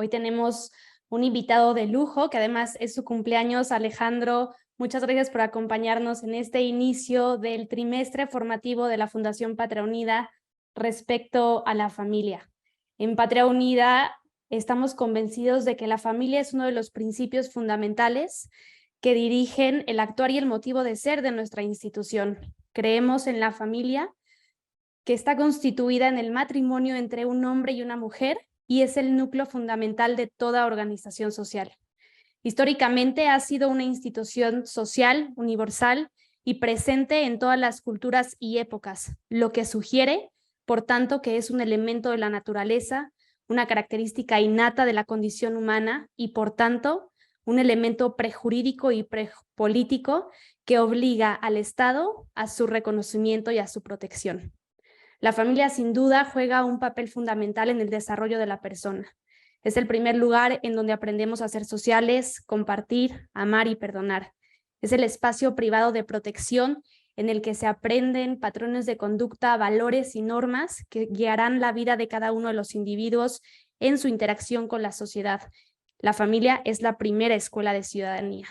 Hoy tenemos un invitado de lujo, que además es su cumpleaños. Alejandro, muchas gracias por acompañarnos en este inicio del trimestre formativo de la Fundación Patria Unida respecto a la familia. En Patria Unida estamos convencidos de que la familia es uno de los principios fundamentales que dirigen el actuar y el motivo de ser de nuestra institución. Creemos en la familia, que está constituida en el matrimonio entre un hombre y una mujer y es el núcleo fundamental de toda organización social. Históricamente ha sido una institución social, universal y presente en todas las culturas y épocas, lo que sugiere, por tanto, que es un elemento de la naturaleza, una característica innata de la condición humana y, por tanto, un elemento prejurídico y prepolítico que obliga al Estado a su reconocimiento y a su protección. La familia sin duda juega un papel fundamental en el desarrollo de la persona. Es el primer lugar en donde aprendemos a ser sociales, compartir, amar y perdonar. Es el espacio privado de protección en el que se aprenden patrones de conducta, valores y normas que guiarán la vida de cada uno de los individuos en su interacción con la sociedad. La familia es la primera escuela de ciudadanía.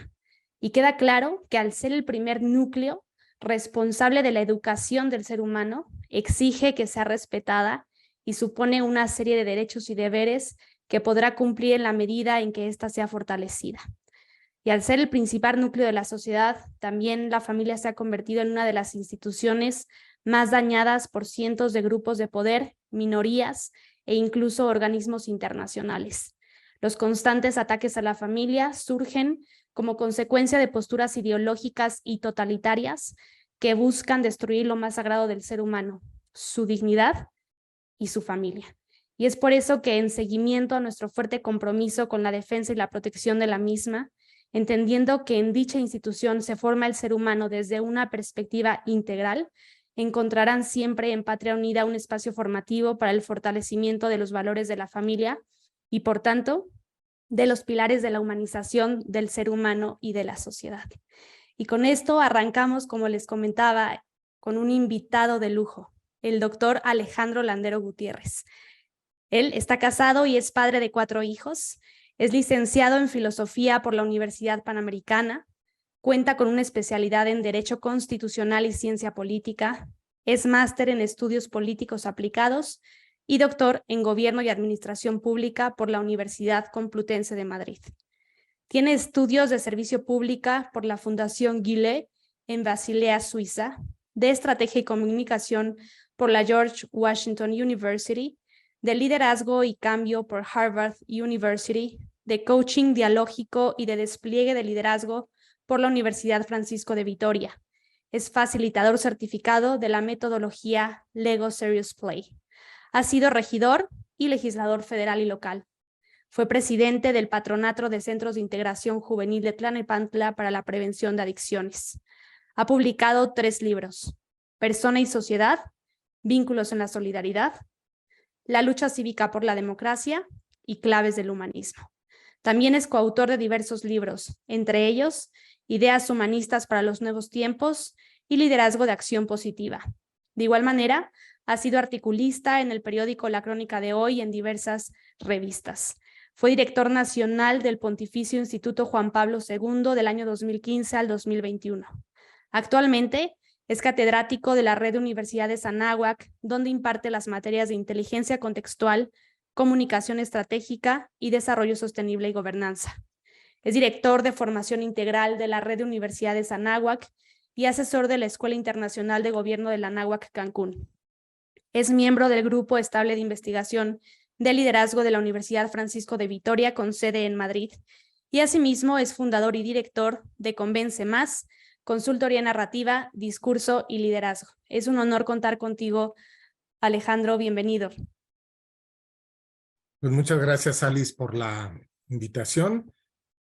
Y queda claro que al ser el primer núcleo responsable de la educación del ser humano, exige que sea respetada y supone una serie de derechos y deberes que podrá cumplir en la medida en que ésta sea fortalecida. Y al ser el principal núcleo de la sociedad, también la familia se ha convertido en una de las instituciones más dañadas por cientos de grupos de poder, minorías e incluso organismos internacionales. Los constantes ataques a la familia surgen como consecuencia de posturas ideológicas y totalitarias que buscan destruir lo más sagrado del ser humano, su dignidad y su familia. Y es por eso que en seguimiento a nuestro fuerte compromiso con la defensa y la protección de la misma, entendiendo que en dicha institución se forma el ser humano desde una perspectiva integral, encontrarán siempre en Patria Unida un espacio formativo para el fortalecimiento de los valores de la familia y, por tanto, de los pilares de la humanización del ser humano y de la sociedad. Y con esto arrancamos, como les comentaba, con un invitado de lujo, el doctor Alejandro Landero Gutiérrez. Él está casado y es padre de 4 hijos, es licenciado en Filosofía por la Universidad Panamericana, cuenta con una especialidad en Derecho Constitucional y Ciencia Política, es máster en Estudios Políticos Aplicados y doctor en Gobierno y Administración Pública por la Universidad Complutense de Madrid. Tiene estudios de Servicio Pública por la Fundación Guillet en Basilea, Suiza, de Estrategia y Comunicación por la George Washington University, de Liderazgo y Cambio por Harvard University, de Coaching Dialógico y de Despliegue de Liderazgo por la Universidad Francisco de Vitoria. Es facilitador certificado de la metodología Lego Serious Play. Ha sido regidor y legislador federal y local. Fue presidente del Patronato de Centros de Integración Juvenil de Tlalnepantla para la Prevención de Adicciones. Ha publicado 3 libros: Persona y Sociedad, Vínculos en la Solidaridad, La Lucha Cívica por la Democracia y Claves del Humanismo. También es coautor de diversos libros, entre ellos Ideas Humanistas para los Nuevos Tiempos y Liderazgo de Acción Positiva. De igual manera, ha sido articulista en el periódico La Crónica de Hoy y en diversas revistas. Fue director nacional del Pontificio Instituto Juan Pablo II del año 2015 al 2021. Actualmente es catedrático de la Red de Universidades Anáhuac, donde imparte las materias de Inteligencia Contextual, Comunicación Estratégica y Desarrollo Sostenible y Gobernanza. Es director de Formación Integral de la Red de Universidades Anáhuac y asesor de la Escuela Internacional de Gobierno de la Anáhuac Cancún. Es miembro del Grupo Estable de Investigación de Liderazgo de la Universidad Francisco de Vitoria, con sede en Madrid, y asimismo es fundador y director de Convence Más, consultoría narrativa, discurso y liderazgo. Es un honor contar contigo, Alejandro, bienvenido. Pues muchas gracias, Alice, por la invitación.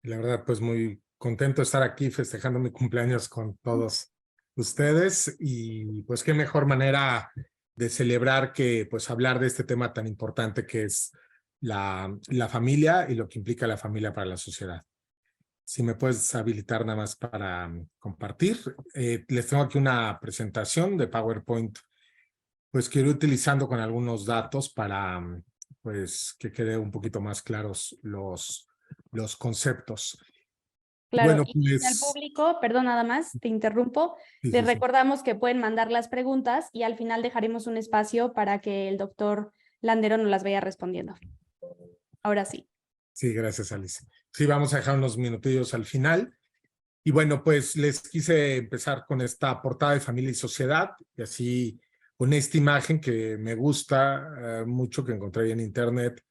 La verdad, pues muy contento de estar aquí festejando mi cumpleaños con todos ustedes y pues qué mejor manera de celebrar que pues hablar de este tema tan importante que es la familia y lo que implica la familia para la sociedad. Si me puedes habilitar nada más para compartir. Les tengo aquí una presentación de PowerPoint, pues que iré utilizando con algunos datos para pues que quede un poquito más claros los conceptos. Claro, Bueno, y al pues público, perdón, nada más, te interrumpo. sí, Les sí, sí. recordamos que pueden mandar las preguntas y al final dejaremos un espacio para que el doctor Landero nos las vaya respondiendo. Ahora sí. Sí, gracias, Alice. Sí, vamos a dejar unos minutillos al final. Y bueno, pues les quise empezar con esta portada de Familia y Sociedad, y así con esta imagen que me gusta mucho, que encontré ahí en internet,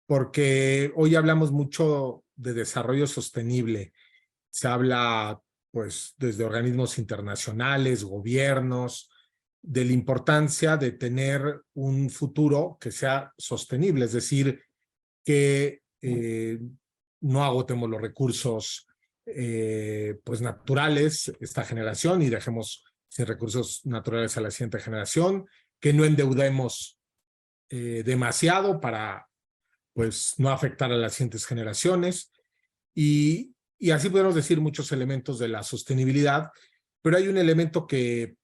porque hoy hablamos mucho de desarrollo sostenible. Se habla, pues, desde organismos internacionales, gobiernos, de la importancia de tener un futuro que sea sostenible, es decir, que no agotemos los recursos pues naturales esta generación y dejemos sin recursos naturales a la siguiente generación, que no endeudemos demasiado para pues no afectar a las siguientes generaciones y así podemos decir muchos elementos de la sostenibilidad, pero hay un elemento que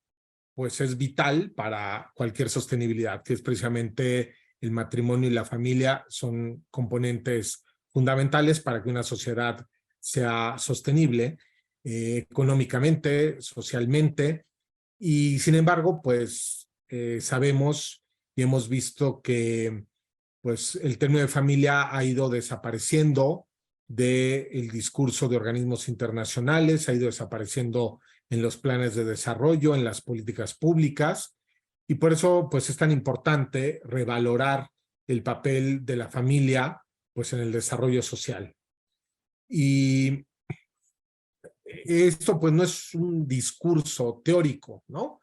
pues es vital para cualquier sostenibilidad, que es precisamente el matrimonio y la familia son componentes fundamentales para que una sociedad sea sostenible económicamente, socialmente, y sin embargo, pues sabemos y hemos visto que pues el término de familia ha ido desapareciendo del discurso de organismos internacionales, ha ido desapareciendo en los planes de desarrollo, en las políticas públicas, y por eso pues es tan importante revalorar el papel de la familia pues en el desarrollo social. Y esto pues no es un discurso teórico, ¿no?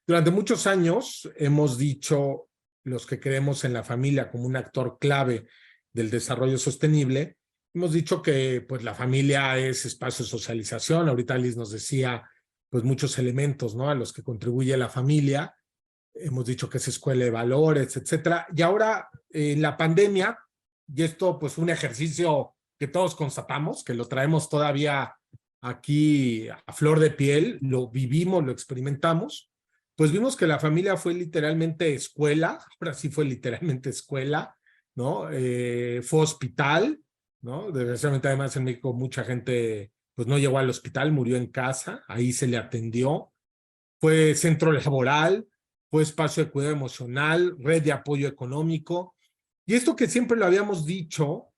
Durante muchos años hemos dicho, los que creemos en la familia como un actor clave del desarrollo sostenible, hemos dicho que pues la familia es espacio de socialización. Ahorita Liz nos decía pues muchos elementos, ¿no? A los que contribuye la familia. Hemos dicho que es escuela de valores, etcétera. Y ahora en la pandemia, y esto pues un ejercicio que todos constatamos, que lo traemos todavía aquí a flor de piel, lo vivimos, lo experimentamos, pues vimos que la familia fue literalmente escuela, ahora sí fue literalmente escuela, ¿no? Fue hospital, ¿no? Desgraciadamente además en México mucha gente pues no llegó al hospital, murió en casa, ahí se le atendió, fue centro laboral, fue espacio de cuidado emocional, red de apoyo económico, y esto que siempre lo habíamos dicho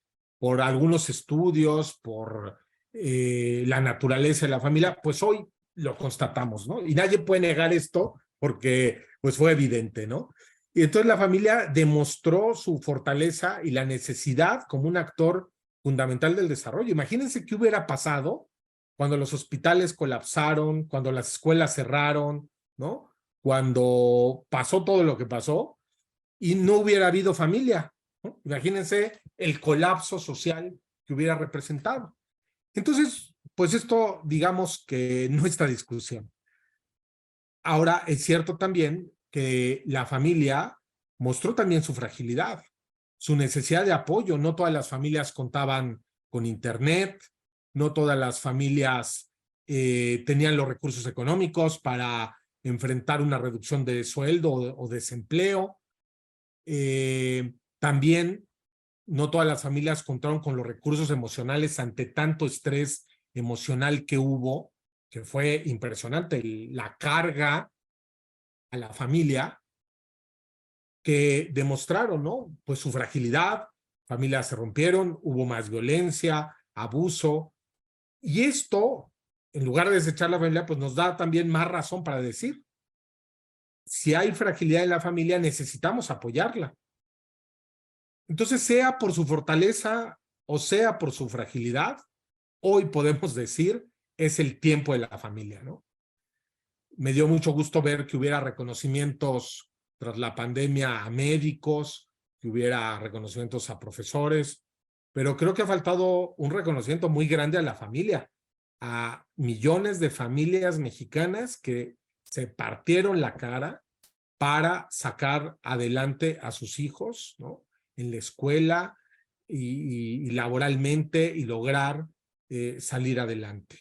por algunos estudios, por la naturaleza de la familia, pues hoy lo constatamos, ¿no? Y nadie puede negar esto porque pues fue evidente, ¿no? Y entonces la familia demostró su fortaleza y la necesidad como un actor fundamental del desarrollo. Imagínense qué hubiera pasado cuando los hospitales colapsaron, cuando las escuelas cerraron, ¿no? Cuando pasó todo lo que pasó y no hubiera habido familia, ¿no? Imagínense el colapso social que hubiera representado. Entonces, pues esto, digamos que no está discusión. Ahora, es cierto también que la familia mostró también su fragilidad, su necesidad de apoyo. No todas las familias contaban con internet, no todas las familias tenían los recursos económicos para enfrentar una reducción de sueldo o desempleo. También no todas las familias contaron con los recursos emocionales ante tanto estrés emocional que hubo, que fue impresionante, la carga a la familia que demostraron, ¿no? Pues su fragilidad, familias se rompieron, hubo más violencia, abuso, y esto, en lugar de desechar la familia, pues nos da también más razón para decir, si hay fragilidad en la familia, necesitamos apoyarla. Entonces, sea por su fortaleza o sea por su fragilidad, hoy podemos decir, es el tiempo de la familia, ¿no? Me dio mucho gusto ver que hubiera reconocimientos tras la pandemia a médicos, que hubiera reconocimientos a profesores, pero creo que ha faltado un reconocimiento muy grande a la familia, a millones de familias mexicanas que se partieron la cara para sacar adelante a sus hijos, ¿no? En la escuela y laboralmente y lograr salir adelante.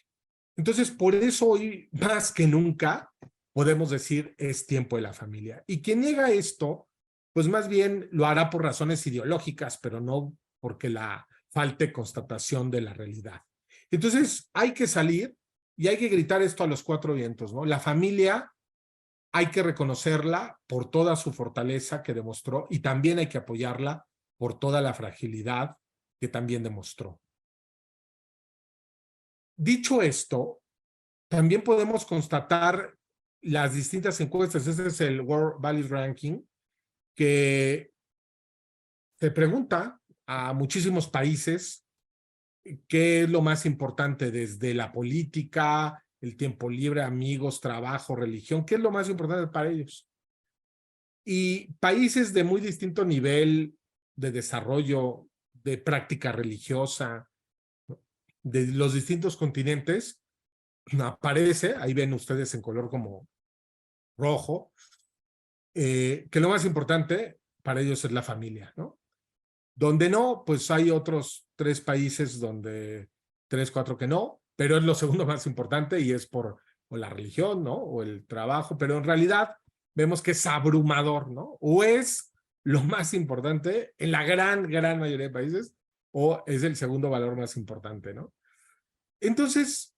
Entonces, por eso hoy más que nunca podemos decir es tiempo de la familia. Y quien niega esto, pues más bien lo hará por razones ideológicas, pero no porque la falte constatación de la realidad. Entonces, hay que salir y hay que gritar esto a los cuatro vientos, ¿no? La familia hay que reconocerla por toda su fortaleza que demostró y también hay que apoyarla por toda la fragilidad que también demostró. Dicho esto, también podemos constatar las distintas encuestas. Este es el World Values Ranking, que te pregunta a muchísimos países qué es lo más importante desde la política, el tiempo libre, amigos, trabajo, religión, qué es lo más importante para ellos. Y países de muy distinto nivel de desarrollo, de práctica religiosa, de los distintos continentes, aparece, ahí ven ustedes en color como rojo, que lo más importante para ellos es la familia, ¿no? Donde no, pues hay otros 3 países donde 3, 4 que no, pero es lo segundo más importante y es por o la religión, ¿no? O el trabajo, pero en realidad vemos que es abrumador, ¿no? O es lo más importante en la gran mayoría de países, o es el segundo valor más importante, ¿no? Entonces,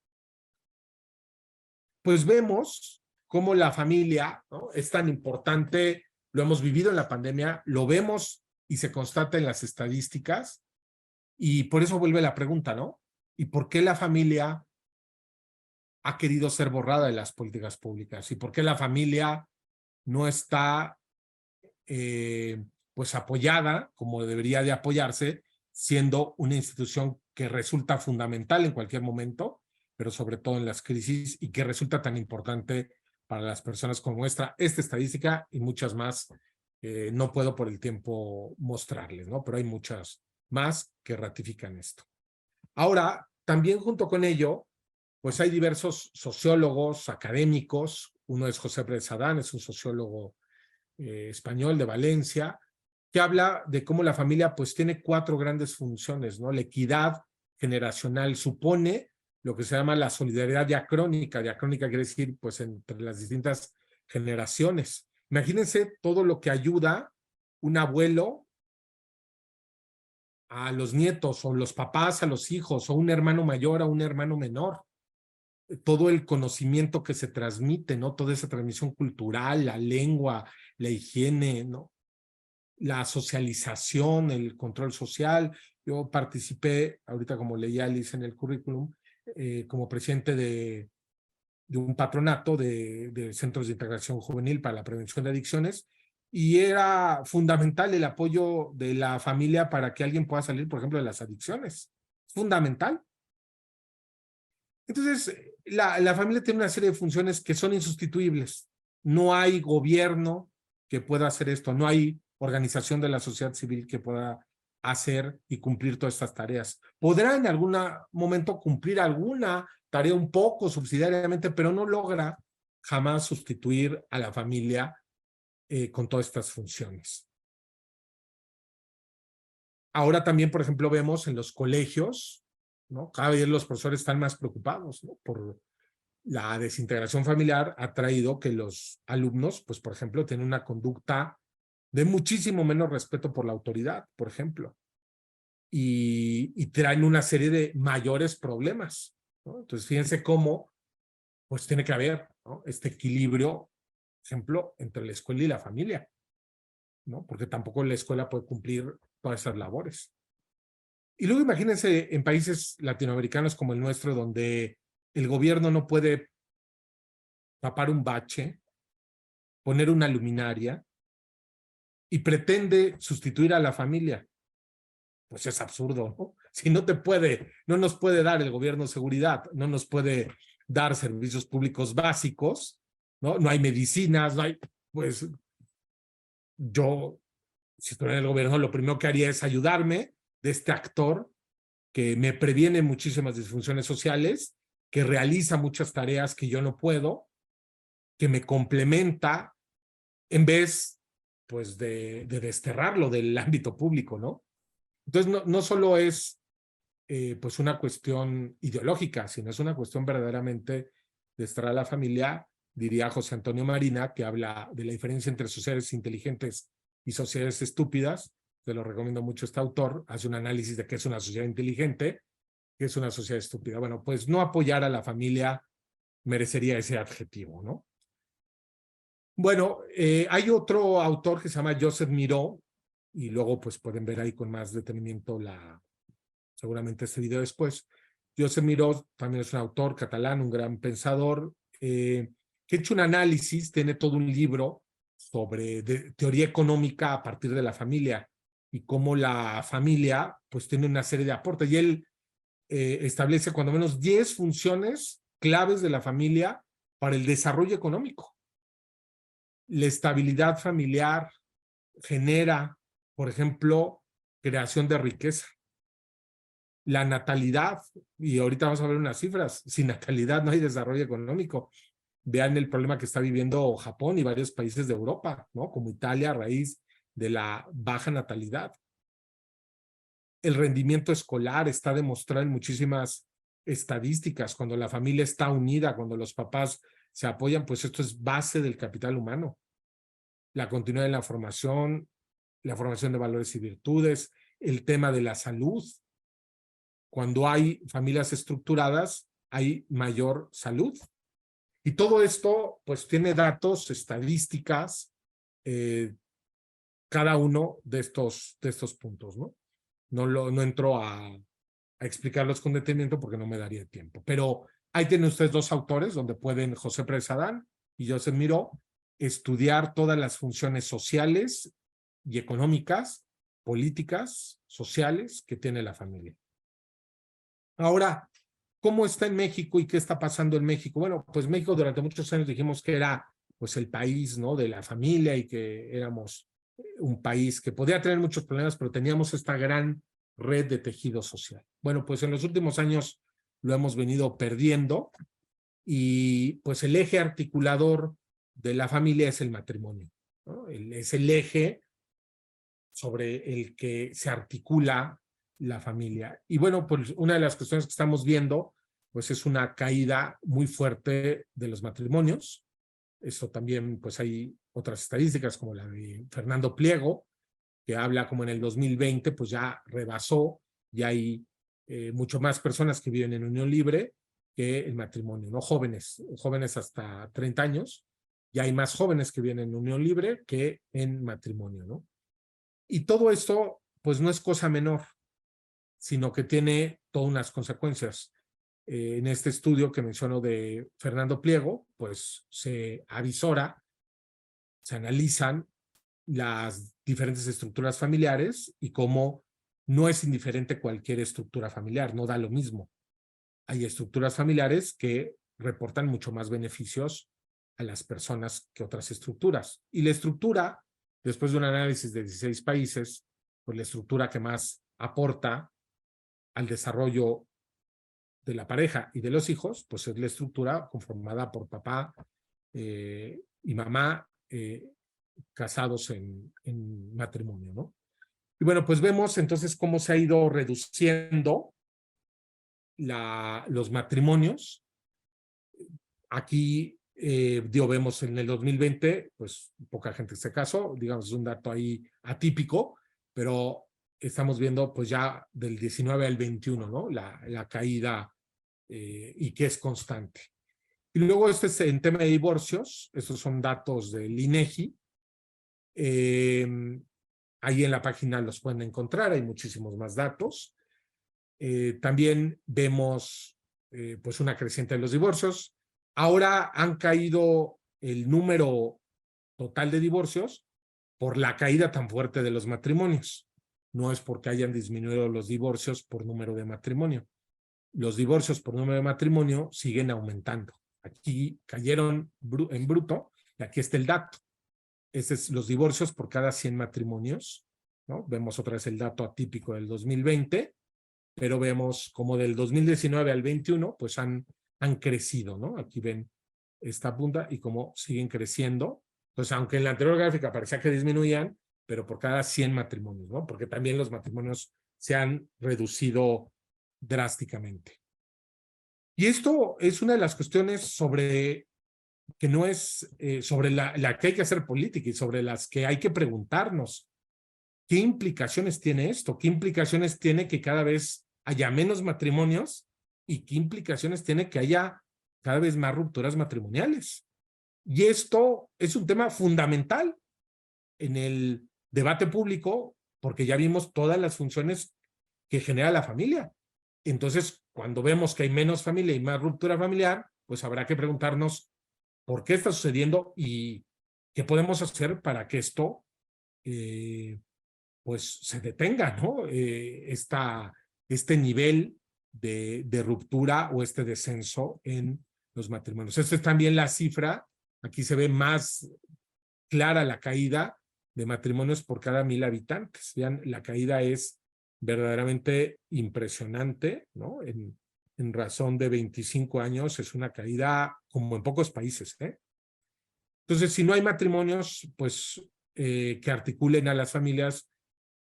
pues vemos cómo la familia, ¿no?, es tan importante, lo hemos vivido en la pandemia, lo vemos y se constata en las estadísticas, y por eso vuelve la pregunta, ¿no? ¿Y por qué la familia ha querido ser borrada de las políticas públicas? ¿Y por qué la familia no está pues apoyada como debería de apoyarse, siendo una institución que resulta fundamental en cualquier momento, pero sobre todo en las crisis, y que resulta tan importante para las personas como muestra esta estadística y muchas más? No puedo por el tiempo mostrarles, ¿no? Pero hay muchas más que ratifican esto. Ahora, también junto con ello, pues hay diversos sociólogos, académicos. Uno es José Pérez Adán, es un sociólogo español de Valencia, que habla de cómo la familia pues tiene 4 grandes funciones, ¿no? La equidad generacional supone lo que se llama la solidaridad diacrónica. Diacrónica quiere decir pues entre las distintas generaciones. Imagínense todo lo que ayuda un abuelo a los nietos, o los papás a los hijos, o un hermano mayor a un hermano menor. Todo el conocimiento que se transmite, ¿no? Toda esa transmisión cultural, la lengua, la higiene, ¿no? La socialización, el control social. Yo participé, ahorita como leía Alice en el currículum, como presidente de un patronato de centros de integración juvenil para la prevención de adicciones, y era fundamental el apoyo de la familia para que alguien pueda salir, por ejemplo, de las adicciones. Fundamental. Entonces, la familia tiene una serie de funciones que son insustituibles. No hay gobierno que pueda hacer esto, no hay organización de la sociedad civil que pueda hacer y cumplir todas estas tareas. Podrá en algún momento cumplir alguna tarea un poco subsidiariamente, pero no logra jamás sustituir a la familia con todas estas funciones. Ahora también, por ejemplo, vemos en los colegios, ¿no? Cada vez los profesores están más preocupados, ¿no? Por la desintegración familiar ha traído que los alumnos, pues, por ejemplo, tienen una conducta de muchísimo menos respeto por la autoridad, por ejemplo, y traen una serie de mayores problemas, ¿no? Entonces, fíjense cómo, pues, tiene que haber, ¿no?, este equilibrio, por ejemplo, entre la escuela y la familia, ¿no? Porque tampoco la escuela puede cumplir todas esas labores. Y luego imagínense en países latinoamericanos como el nuestro, donde el gobierno no puede tapar un bache, poner una luminaria, y pretende sustituir a la familia. Pues es absurdo, ¿no? Si no nos puede dar el gobierno seguridad, no nos puede dar servicios públicos básicos, ¿no? No hay medicinas, no hay, pues yo, si estuviera en el gobierno, lo primero que haría es ayudarme de este actor que me previene muchísimas disfunciones sociales, que realiza muchas tareas que yo no puedo, que me complementa, en vez, pues, de desterrarlo del ámbito público, ¿no? Entonces, no solo es, pues, una cuestión ideológica, sino es una cuestión verdaderamente de desterrar a la familia. Diría José Antonio Marina, que habla de la diferencia entre sociedades inteligentes y sociedades estúpidas. Te lo recomiendo mucho este autor. Hace un análisis de qué es una sociedad inteligente, qué es una sociedad estúpida. Bueno, pues no apoyar a la familia merecería ese adjetivo, ¿no? Bueno, hay otro autor que se llama Joseph Miró, y luego pues pueden ver ahí con más detenimiento seguramente este video después. Joseph Miró también es un autor catalán, un gran pensador, que ha hecho un análisis, tiene todo un libro sobre teoría económica a partir de la familia y cómo la familia pues tiene una serie de aportes. Y él establece cuando menos 10 funciones claves de la familia para el desarrollo económico. La estabilidad familiar genera, por ejemplo, creación de riqueza. La natalidad, y ahorita vamos a ver unas cifras, sin natalidad no hay desarrollo económico. Vean el problema que está viviendo Japón y varios países de Europa, ¿no? Como Italia, a raíz de la baja natalidad. El rendimiento escolar está demostrado en muchísimas estadísticas. Cuando la familia está unida, cuando los papás se apoyan, pues esto es base del capital humano. La continuidad de la formación de valores y virtudes, el tema de la salud. Cuando hay familias estructuradas, hay mayor salud. Y todo esto, pues, tiene datos, estadísticas, cada uno de estos puntos, ¿no? No entro a explicarlos con detenimiento porque no me daría tiempo. Pero ahí tienen ustedes dos autores donde pueden, José Pérez Adán y Joseph Miró, estudiar todas las funciones sociales y económicas, políticas, sociales que tiene la familia. Ahora, ¿cómo está en México y qué está pasando en México? Bueno, pues México durante muchos años dijimos que era pues el país, ¿no?, de la familia y que éramos un país que podía tener muchos problemas, pero teníamos esta gran red de tejido social. Bueno, pues en los últimos años lo hemos venido perdiendo y pues el eje articulador de la familia es el matrimonio, ¿no? Es el eje sobre el que se articula la familia. Y bueno, pues una de las cuestiones que estamos viendo pues es una caída muy fuerte de los matrimonios. Eso también, pues hay otras estadísticas como la de Fernando Pliego, que habla como en el 2020, pues ya rebasó, y hay mucho más personas que viven en unión libre que el matrimonio, ¿no? Jóvenes hasta 30 años, y hay más jóvenes que viven en unión libre que en matrimonio, ¿no? Y todo esto, pues no es cosa menor, sino que tiene todas unas consecuencias. En este estudio que menciono de Fernando Pliego, pues se avisora, se analizan las diferentes estructuras familiares y cómo no es indiferente cualquier estructura familiar, no da lo mismo. Hay estructuras familiares que reportan mucho más beneficios a las personas que otras estructuras. Y la estructura, después de un análisis de 16 países, pues la estructura que más aporta al desarrollo de la pareja y de los hijos, pues es la estructura conformada por papá y mamá casados en matrimonio, ¿no? Y bueno, pues vemos entonces cómo se ha ido reduciendo los matrimonios. Aquí, vemos en el 2020, pues poca gente se casó, digamos, es un dato ahí atípico, pero estamos viendo pues ya del 19 al 21, ¿no? La caída y que es constante. Y luego este es en tema de divorcios, estos son datos del INEGI. Ahí en la página los pueden encontrar, hay muchísimos más datos. También vemos pues una creciente de los divorcios. Ahora han caído el número total de divorcios por la caída tan fuerte de los matrimonios. No es porque hayan disminuido los divorcios por número de matrimonio. Los divorcios por número de matrimonio siguen aumentando. Aquí cayeron en bruto y aquí está el dato. Este es los divorcios por cada 100 matrimonios, ¿no? Vemos otra vez el dato atípico del 2020, pero vemos como del 2019 al 21, pues han crecido, ¿no? Aquí ven esta punta y cómo siguen creciendo. Entonces, aunque en la anterior gráfica parecía que disminuían, pero por cada 100 matrimonios, ¿no? Porque también los matrimonios se han reducido drásticamente. Y esto es una de las cuestiones sobre que no es sobre la que hay que hacer política y sobre las que hay que preguntarnos, ¿qué implicaciones tiene esto? ¿Qué implicaciones tiene que cada vez haya menos matrimonios? ¿Y qué implicaciones tiene que haya cada vez más rupturas matrimoniales? Y esto es un tema fundamental en el debate público, porque ya vimos todas las funciones que genera la familia. Entonces, cuando vemos que hay menos familia y más ruptura familiar, pues habrá que preguntarnos por qué está sucediendo y qué podemos hacer para que esto pues se detenga, ¿no? Este nivel de ruptura o este descenso en los matrimonios. Esta es también la cifra, aquí se ve más clara la caída de matrimonios por cada 1,000 habitantes. Vean, la caída es verdaderamente impresionante, ¿no? En razón de 25 años es una caída como en pocos países, ¿eh? Entonces, si no hay matrimonios, pues que articulen a las familias,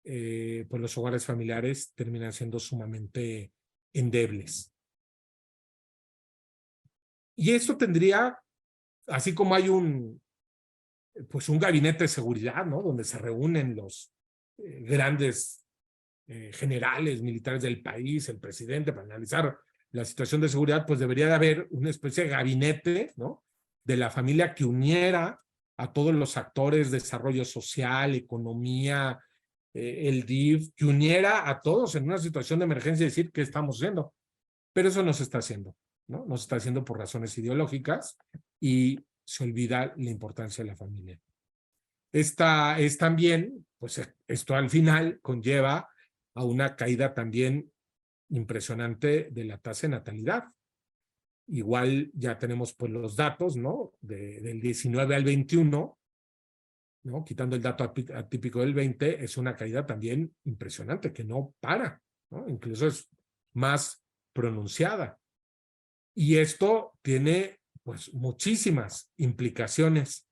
pues los hogares familiares terminan siendo sumamente endebles. Y esto tendría, así como hay pues un gabinete de seguridad, ¿no? Donde se reúnen los grandes generales militares del país, el presidente, para analizar la situación de seguridad, pues debería de haber una especie de gabinete, ¿no? De la familia que uniera a todos los actores, desarrollo social, economía, el DIF, que uniera a todos en una situación de emergencia y decir qué estamos haciendo. Pero eso no se está haciendo, ¿no? No se está haciendo por razones ideológicas y se olvida la importancia de la familia. Esta es también, pues esto al final conlleva a una caída también impresionante de la tasa de natalidad. Igual ya tenemos pues los datos, ¿no? Del 19 al 21, ¿no? Quitando el dato atípico del 20, es una caída también impresionante que no para, ¿no? Incluso es más pronunciada. Y esto tiene pues muchísimas implicaciones,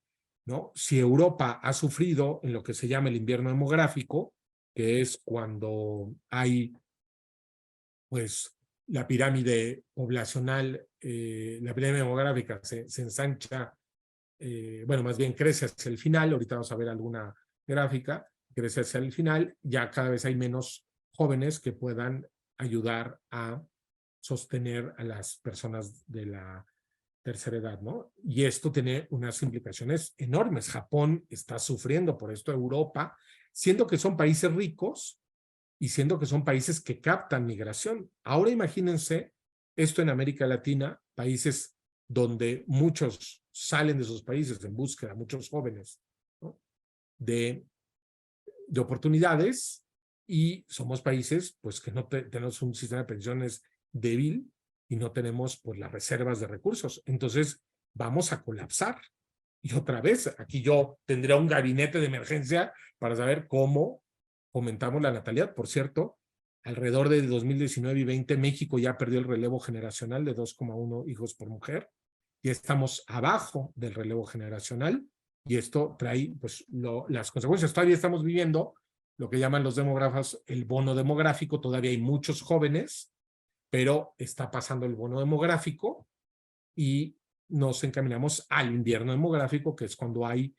¿no? Si Europa ha sufrido en lo que se llama el invierno demográfico, que es cuando hay pues la pirámide poblacional, la pirámide demográfica se ensancha, bueno, más bien crece hacia el final, ahorita vamos a ver alguna gráfica, crece hacia el final, ya cada vez hay menos jóvenes que puedan ayudar a sostener a las personas de la tercera edad, ¿no? Y esto tiene unas implicaciones enormes. Japón está sufriendo por esto, Europa, siendo que son países ricos y siendo que son países que captan migración. Ahora imagínense esto en América Latina, países donde muchos salen de sus países en búsqueda, muchos jóvenes, ¿no? de oportunidades, y somos países pues que no tenemos un sistema de pensiones débil y no tenemos pues las reservas de recursos. Entonces vamos a colapsar. Y otra vez, aquí yo tendría un gabinete de emergencia para saber cómo aumentamos la natalidad. Por cierto, alrededor de 2019 y 20, México ya perdió el relevo generacional de 2,1 hijos por mujer. Ya estamos abajo del relevo generacional y esto trae pues las consecuencias. Todavía estamos viviendo lo que llaman los demógrafos el bono demográfico. Todavía hay muchos jóvenes, pero está pasando el bono demográfico y nos encaminamos al invierno demográfico, que es cuando hay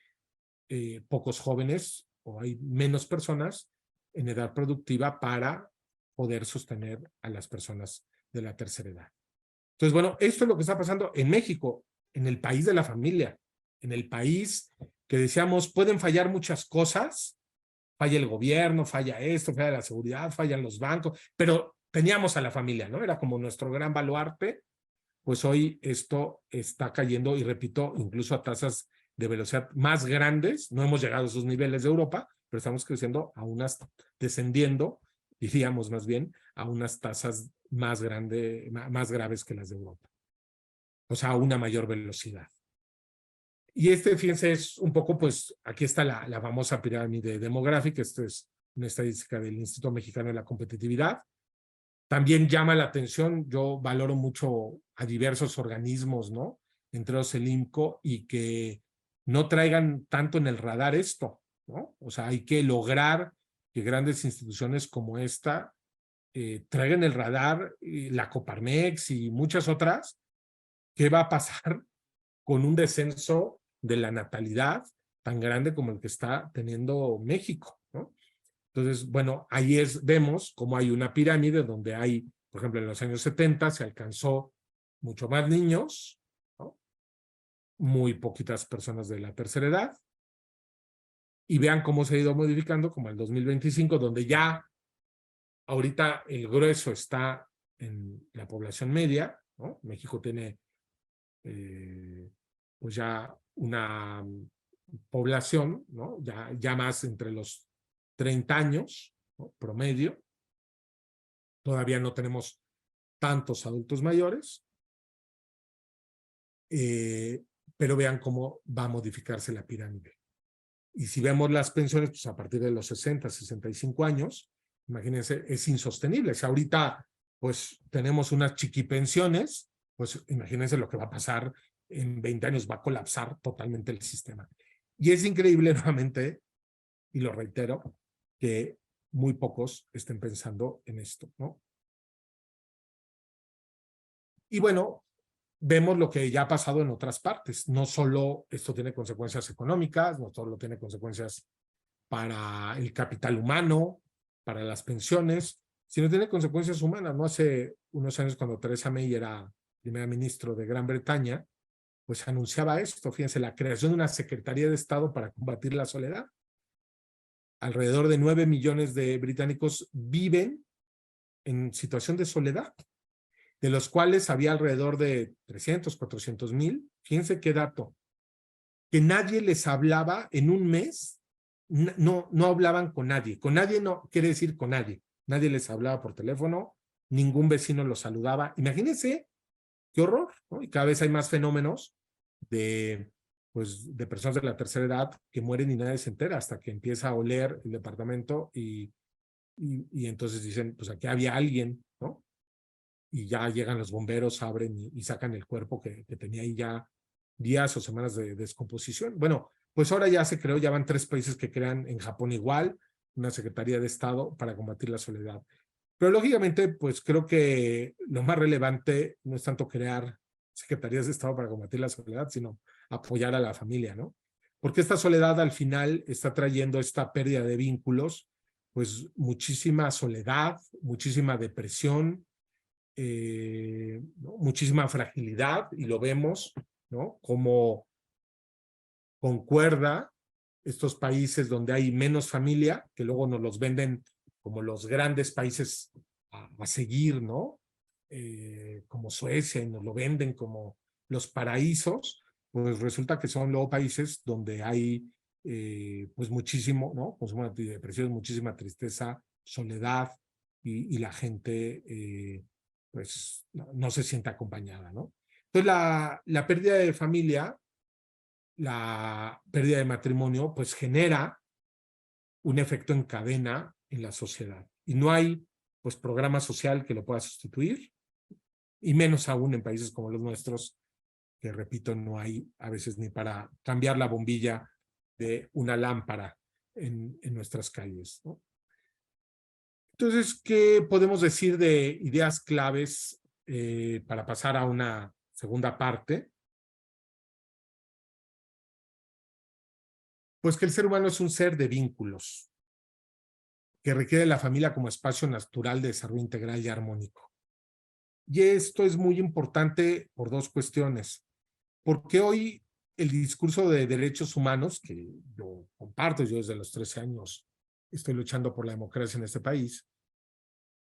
pocos jóvenes o hay menos personas en edad productiva para poder sostener a las personas de la tercera edad. Entonces, bueno, esto es lo que está pasando en México, en el país de la familia, en el país que decíamos pueden fallar muchas cosas, falla el gobierno, falla esto, falla la seguridad, fallan los bancos, pero teníamos a la familia, ¿no? Era como nuestro gran baluarte. Pues hoy esto está cayendo y repito, incluso a tasas de velocidad más grandes. No hemos llegado a esos niveles de Europa, pero estamos creciendo a unas, descendiendo, diríamos más bien, a unas tasas más graves que las de Europa. O sea, a una mayor velocidad. Y fíjense, es un poco, pues, aquí está la famosa pirámide demográfica. Esto es una estadística del Instituto Mexicano de la Competitividad. También llama la atención, yo valoro mucho a diversos organismos, ¿no? Entre ellos el IMCO, y que no traigan tanto en el radar esto, ¿no? O sea, hay que lograr que grandes instituciones como esta traigan el radar, la Coparmex y muchas otras. ¿Qué va a pasar con un descenso de la natalidad tan grande como el que está teniendo México, ¿no? Entonces, bueno, ahí vemos cómo hay una pirámide donde hay, por ejemplo, en los años 70 se alcanzó mucho más niños, ¿no? Muy poquitas personas de la tercera edad, y vean cómo se ha ido modificando, como el 2025, donde ya ahorita el grueso está en la población media, ¿no? México tiene pues ya una población, ¿no? Ya más entre los 30 años, ¿no? Promedio. Todavía no tenemos tantos adultos mayores, pero vean cómo va a modificarse la pirámide. Y si vemos las pensiones, pues a partir de los 60, 65 años, imagínense, es insostenible. Si ahorita pues tenemos unas chiquipensiones, pues imagínense lo que va a pasar en 20 años, va a colapsar totalmente el sistema. Y es increíble nuevamente, y lo reitero, que muy pocos estén pensando en esto, ¿no? Y bueno, vemos lo que ya ha pasado en otras partes. No solo esto tiene consecuencias económicas, no solo tiene consecuencias para el capital humano, para las pensiones, sino tiene consecuencias humanas. No hace unos años, cuando Theresa May era primera ministra de Gran Bretaña, pues anunciaba esto, fíjense, la creación de una Secretaría de Estado para combatir la soledad. Alrededor de 9 millones de británicos viven en situación de soledad, de los cuales había alrededor de 300, 400 mil. Fíjense qué dato, que nadie les hablaba en un mes, no hablaban con nadie no quiere decir con nadie, nadie les hablaba por teléfono, ningún vecino los saludaba. Imagínense qué horror, ¿no? Y cada vez hay más fenómenos pues, de personas de la tercera edad que mueren y nadie se entera hasta que empieza a oler el departamento y entonces dicen, pues aquí había alguien, ¿no? Y ya llegan los bomberos, abren y sacan el cuerpo que tenía ahí ya días o semanas de descomposición. Bueno, pues ahora ya se creó, ya van 3 países que crean, en Japón igual, una Secretaría de Estado para combatir la soledad. Pero lógicamente, pues creo que lo más relevante no es tanto crear secretarías de Estado para combatir la soledad, sino apoyar a la familia, ¿no? Porque esta soledad al final está trayendo esta pérdida de vínculos, pues muchísima soledad, muchísima depresión, ¿no? Muchísima fragilidad, y lo vemos, ¿no? Como concuerda estos países donde hay menos familia, que luego nos los venden como los grandes países a seguir, ¿no? Como Suecia, y nos lo venden como los paraísos, pues resulta que son luego países donde hay pues muchísimo, ¿no? Consumo de depresión, muchísima tristeza, soledad, y la gente pues no se siente acompañada, ¿no? Entonces la pérdida de familia, la pérdida de matrimonio, pues genera un efecto en cadena en la sociedad. Y no hay, pues, programa social que lo pueda sustituir, y menos aún en países como los nuestros, que, repito, no hay a veces ni para cambiar la bombilla de una lámpara en nuestras calles, ¿no? Entonces, ¿qué podemos decir de ideas claves para pasar a una segunda parte? Pues que el ser humano es un ser de vínculos, que requiere la familia como espacio natural de desarrollo integral y armónico. Y esto es muy importante por 2 cuestiones. Porque hoy el discurso de derechos humanos, que yo comparto, yo desde los 13 años estoy luchando por la democracia en este país,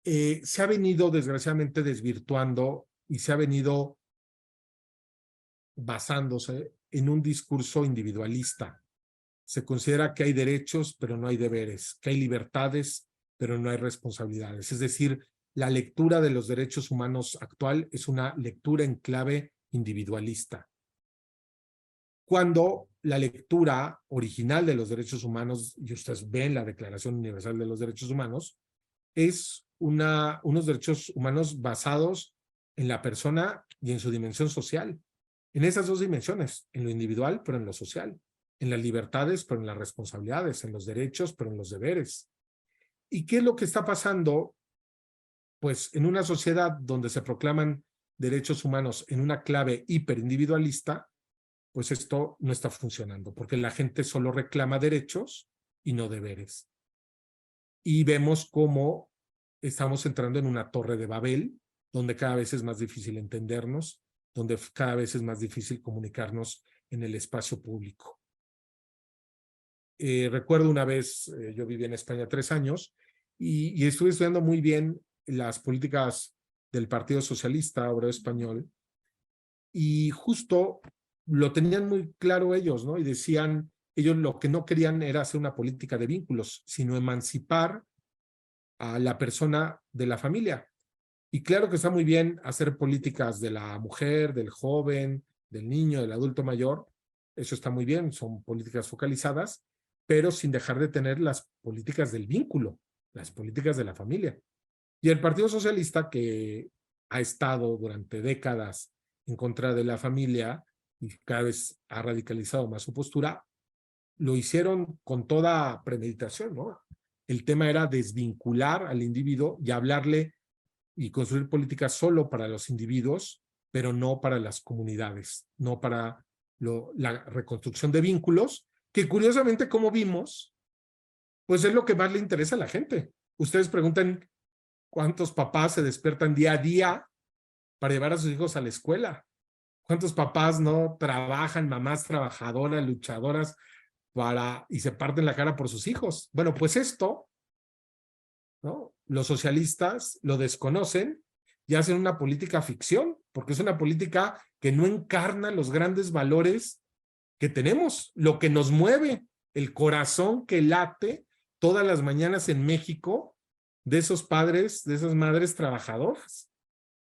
se ha venido desgraciadamente desvirtuando y se ha venido basándose en un discurso individualista. Se considera que hay derechos, pero no hay deberes, que hay libertades, pero no hay responsabilidades. Es decir, la lectura de los derechos humanos actual es una lectura en clave individualista, cuando la lectura original de los derechos humanos, y ustedes ven la Declaración Universal de los Derechos Humanos, es unos derechos humanos basados en la persona y en su dimensión social. En esas 2 dimensiones, en lo individual, pero en lo social, en las libertades, pero en las responsabilidades, en los derechos, pero en los deberes. ¿Y qué es lo que está pasando? Pues en una sociedad donde se proclaman derechos humanos en una clave hiperindividualista, pues esto no está funcionando, porque la gente solo reclama derechos y no deberes. Y vemos cómo estamos entrando en una torre de Babel, donde cada vez es más difícil entendernos, donde cada vez es más difícil comunicarnos en el espacio público. Recuerdo una vez, yo viví en España 3 años y estuve estudiando muy bien las políticas del Partido Socialista Obrero Español, y justo lo tenían muy claro ellos, ¿no? Y decían, ellos lo que no querían era hacer una política de vínculos, sino emancipar a la persona de la familia. Y claro que está muy bien hacer políticas de la mujer, del joven, del niño, del adulto mayor. Eso está muy bien, son políticas focalizadas, pero sin dejar de tener las políticas del vínculo, las políticas de la familia. Y el Partido Socialista, que ha estado durante décadas en contra de la familia y cada vez ha radicalizado más su postura, lo hicieron con toda premeditación, ¿no? El tema era desvincular al individuo y hablarle y construir políticas solo para los individuos, pero no para las comunidades, no para la reconstrucción de vínculos, que curiosamente, como vimos, pues es lo que más le interesa a la gente. Ustedes preguntan cuántos papás se despiertan día a día para llevar a sus hijos a la escuela. ¿Cuántos papás no trabajan, mamás trabajadoras, luchadoras, y se parten la cara por sus hijos? Bueno, pues esto, ¿no? Los socialistas lo desconocen y hacen una política ficción, porque es una política que no encarna los grandes valores que tenemos, lo que nos mueve, el corazón que late todas las mañanas en México de esos padres, de esas madres trabajadoras.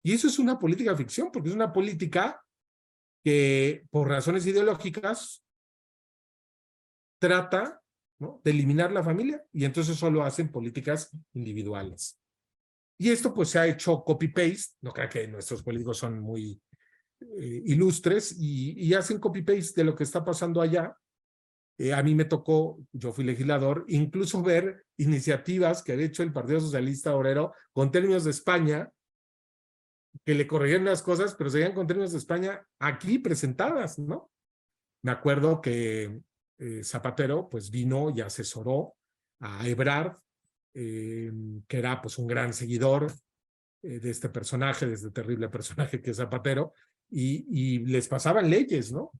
Y eso es una política ficción, porque es una política que por razones ideológicas trata, ¿no?, de eliminar la familia, y entonces solo hacen políticas individuales. Y esto pues se ha hecho copy-paste, no creo que nuestros políticos son muy ilustres, y hacen copy-paste de lo que está pasando allá. A mí me tocó, yo fui legislador, incluso ver iniciativas que había hecho el Partido Socialista Obrero con términos de España, que le corregían las cosas, pero seguían con términos de España aquí presentadas, ¿no? Me acuerdo que Zapatero pues vino y asesoró a Ebrard, que era pues un gran seguidor de este personaje, de este terrible personaje que es Zapatero, y les pasaban leyes, ¿no?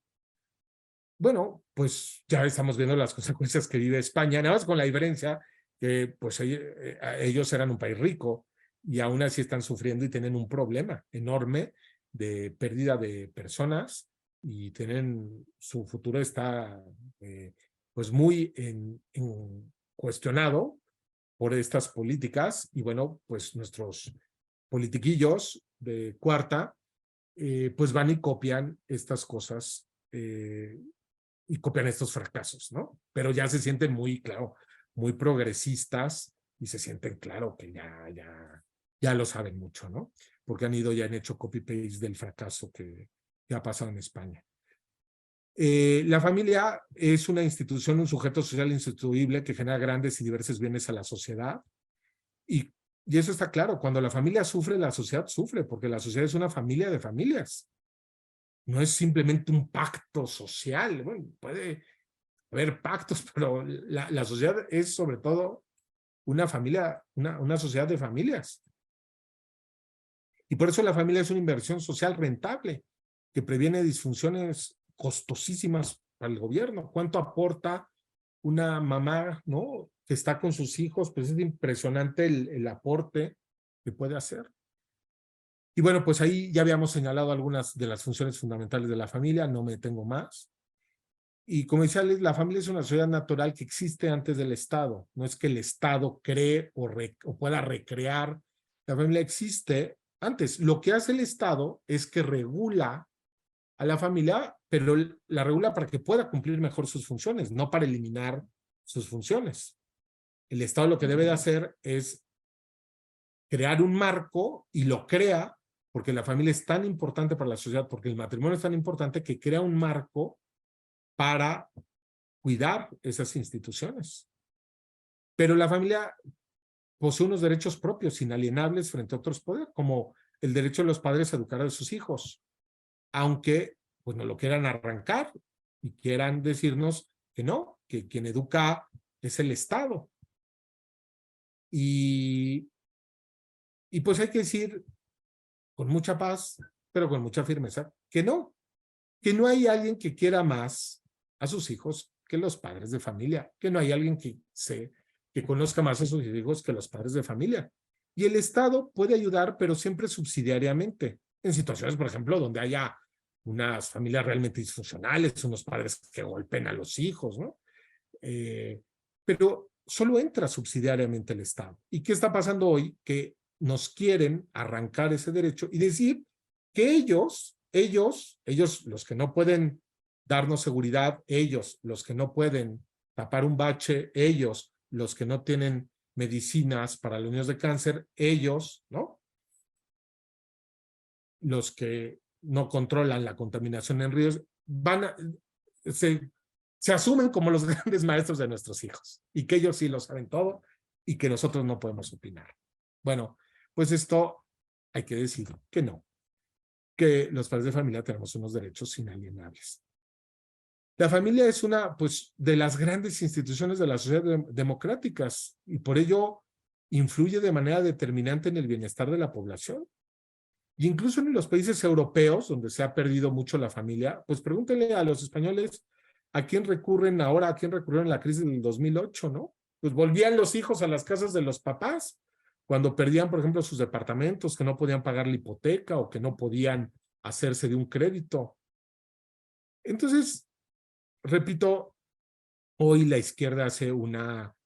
Bueno, pues ya estamos viendo las consecuencias que vive España, nada más con la diferencia que pues ellos eran un país rico y aún así están sufriendo y tienen un problema enorme de pérdida de personas, y tienen, su futuro está pues muy cuestionado por estas políticas. Y bueno, pues nuestros politiquillos de cuarta pues van y copian estas cosas y copian estos fracasos, ¿no? Pero ya se sienten muy, claro, muy progresistas, y se sienten, claro, que ya lo saben mucho, ¿no? Porque han ido y han hecho copy-paste del fracaso que ha pasado en España. La familia es una institución, un sujeto social insustituible que genera grandes y diversos bienes a la sociedad. Y eso está claro, cuando la familia sufre, la sociedad sufre, porque la sociedad es una familia de familias. No es simplemente un pacto social. Bueno, puede haber pactos, pero la sociedad es sobre todo una familia, una sociedad de familias. Y por eso la familia es una inversión social rentable que previene disfunciones costosísimas para el gobierno. ¿Cuánto aporta una mamá, ¿no?, que está con sus hijos? Pues es impresionante el aporte que puede hacer. Y bueno, pues ahí ya habíamos señalado algunas de las funciones fundamentales de la familia, no me detengo más. Y como decía, la familia es una sociedad natural que existe antes del Estado. No es que el Estado cree o pueda recrear. La familia existe antes. Lo que hace el Estado es que regula a la familia, pero la regula para que pueda cumplir mejor sus funciones, no para eliminar sus funciones. El Estado lo que debe de hacer es crear un marco, y lo crea porque la familia es tan importante para la sociedad, porque el matrimonio es tan importante, que crea un marco para cuidar esas instituciones. Pero la familia posee unos derechos propios, inalienables frente a otros poderes, como el derecho de los padres a educar a sus hijos, aunque pues nos lo quieran arrancar y quieran decirnos que no, que quien educa es el Estado. Y pues hay que decir con mucha paz, pero con mucha firmeza, que no hay alguien que quiera más a sus hijos que los padres de familia, que no hay alguien que conozca más a sus hijos que los padres de familia. Y el Estado puede ayudar, pero siempre subsidiariamente, en situaciones, por ejemplo, donde haya unas familias realmente disfuncionales, unos padres que golpeen a los hijos, ¿no? Pero solo entra subsidiariamente el Estado. ¿Y qué está pasando hoy? Que nos quieren arrancar ese derecho y decir que ellos, los que no pueden darnos seguridad, ellos, los que no pueden tapar un bache, ellos, los que no tienen medicinas para los niños de cáncer, ellos, ¿no? Los que no controlan la contaminación en ríos, se asumen como los grandes maestros de nuestros hijos y que ellos sí lo saben todo y que nosotros no podemos opinar. Bueno, pues esto hay que decir que no, que los padres de familia tenemos unos derechos inalienables. La familia es una, pues, de las grandes instituciones de las sociedades democráticas y por ello influye de manera determinante en el bienestar de la población. Y incluso en los países europeos, donde se ha perdido mucho la familia, pues pregúntenle a los españoles a quién recurren ahora, a quién recurrieron en la crisis del 2008, ¿no? Pues volvían los hijos a las casas de los papás cuando perdían, por ejemplo, sus departamentos, que no podían pagar la hipoteca o que no podían hacerse de un crédito. Entonces, repito, hoy la izquierda hace una,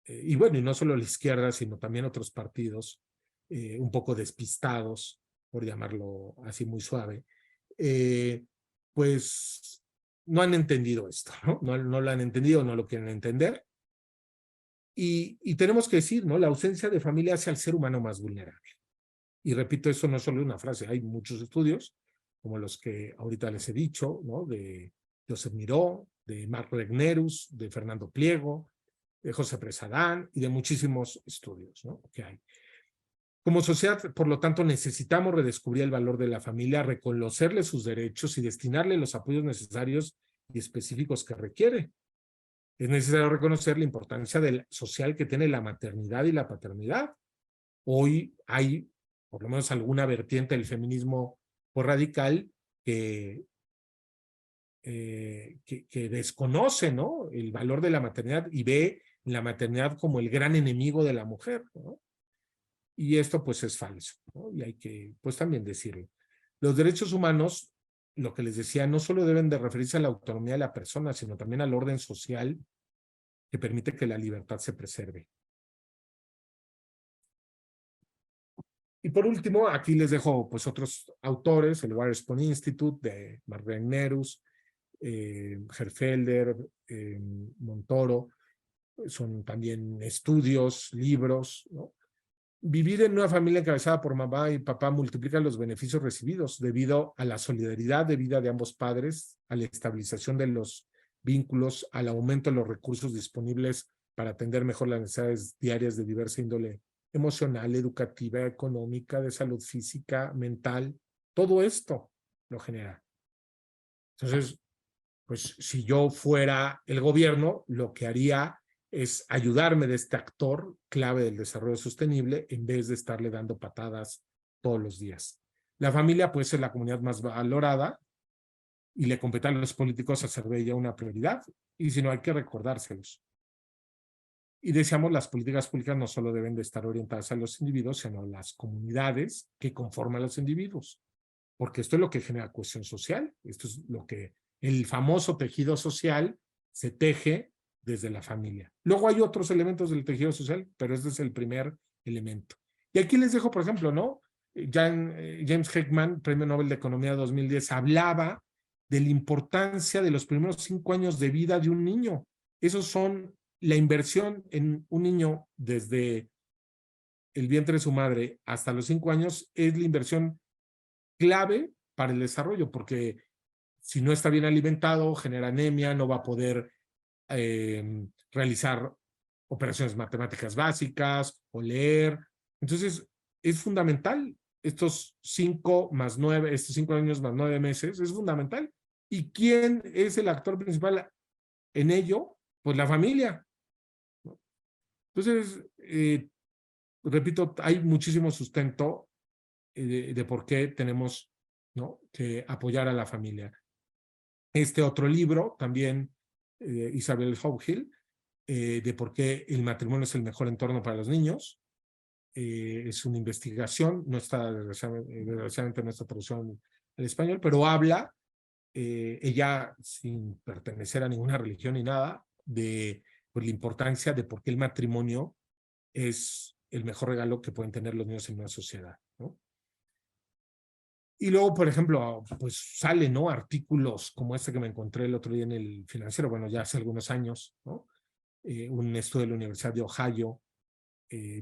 y bueno, y no solo la izquierda, sino también otros partidos un poco despistados, por llamarlo así muy suave, pues no han entendido esto, ¿no? No lo han entendido, no lo quieren entender. Y tenemos que decir, ¿no? La ausencia de familia hace al ser humano más vulnerable. Y repito, eso no es solo una frase, hay muchos estudios, como los que ahorita les he dicho, ¿no? De Josep Miró, de Marc Regnerus, de Fernando Pliego, de José Presadán y de muchísimos estudios, ¿no? Que hay. Como sociedad, por lo tanto, necesitamos redescubrir el valor de la familia, reconocerle sus derechos y destinarle los apoyos necesarios y específicos que requiere. Es necesario reconocer la importancia social que tiene la maternidad y la paternidad. Hoy hay, por lo menos, alguna vertiente del feminismo radical que desconoce, ¿no?, el valor de la maternidad y ve la maternidad como el gran enemigo de la mujer, ¿no? Y esto pues es falso, ¿no? Y hay que pues también decirlo. Los derechos humanos, lo que les decía, no solo deben de referirse a la autonomía de la persona, sino también al orden social que permite que la libertad se preserve. Y por último, aquí les dejo pues otros autores, el Waterstone Institute de Marc Regnerus, Herfelder, Montoro, son también estudios, libros, ¿no? Vivir en una familia encabezada por mamá y papá multiplica los beneficios recibidos debido a la solidaridad de vida de ambos padres, a la estabilización de los vínculos, al aumento de los recursos disponibles para atender mejor las necesidades diarias de diversa índole emocional, educativa, económica, de salud física, mental. Todo esto lo genera. Entonces, pues si yo fuera el gobierno, lo que haría es ayudarme de este actor clave del desarrollo sostenible en vez de estarle dando patadas todos los días. La familia puede ser la comunidad más valorada y le compete a los políticos hacer de ella una prioridad, y si no, hay que recordárselos. Y decíamos, las políticas públicas no solo deben de estar orientadas a los individuos, sino a las comunidades que conforman a los individuos, porque esto es lo que genera cohesión social, esto es lo que el famoso tejido social se teje desde la familia. Luego hay otros elementos del tejido social, pero este es el primer elemento. Y aquí les dejo, por ejemplo, ¿no? James Heckman, Premio Nobel de Economía 2010, hablaba de la importancia de los primeros 5 años de vida de un niño. Esos son la inversión en un niño desde el vientre de su madre hasta los 5 años, es la inversión clave para el desarrollo, porque si no está bien alimentado, genera anemia, no va a poder realizar operaciones matemáticas básicas o leer. Entonces, es fundamental estos 5 más 9, estos 5 años más 9 meses, es fundamental. ¿Y quién es el actor principal en ello? Pues la familia, ¿no? Entonces, repito, hay muchísimo sustento de por qué tenemos, ¿no?, que apoyar a la familia. Este otro libro, también Isabel Haugill, de por qué el matrimonio es el mejor entorno para los niños. Es una investigación, no está, desgraciadamente no está traducción al español, pero habla, ella sin pertenecer a ninguna religión ni nada, de pues, la importancia de por qué el matrimonio es el mejor regalo que pueden tener los niños en una sociedad, ¿no? Y luego, por ejemplo, pues salen, ¿no?, artículos como este que me encontré el otro día en el Financiero, bueno, ya hace algunos años, ¿no? Un estudio de la Universidad de Ohio,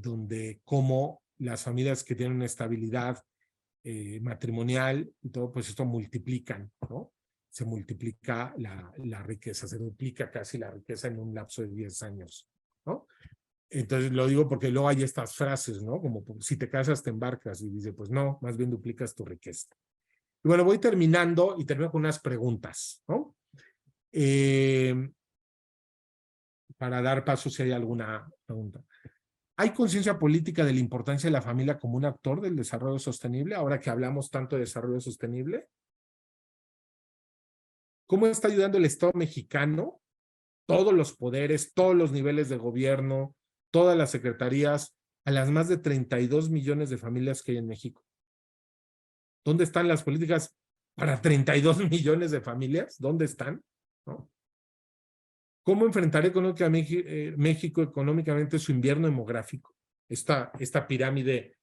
donde cómo las familias que tienen una estabilidad matrimonial y todo, pues esto multiplican, ¿no? Se multiplica la riqueza, se duplica casi la riqueza en un lapso de 10 años, ¿no? Entonces lo digo porque luego hay estas frases, ¿no? Como si te casas te embarcas, y dice, pues no, más bien duplicas tu riqueza. Y bueno, voy terminando y termino con unas preguntas, ¿no? Para dar paso si hay alguna pregunta. ¿Hay conciencia política de la importancia de la familia como un actor del desarrollo sostenible, ahora que hablamos tanto de desarrollo sostenible? ¿Cómo está ayudando el Estado mexicano, todos los poderes, todos los niveles de gobierno, todas las secretarías, a las más de 32 millones de familias que hay en México? ¿Dónde están las políticas para 32 millones de familias? ¿Dónde están? ¿No? ¿Cómo enfrentará México económicamente su invierno demográfico? Esta pirámide,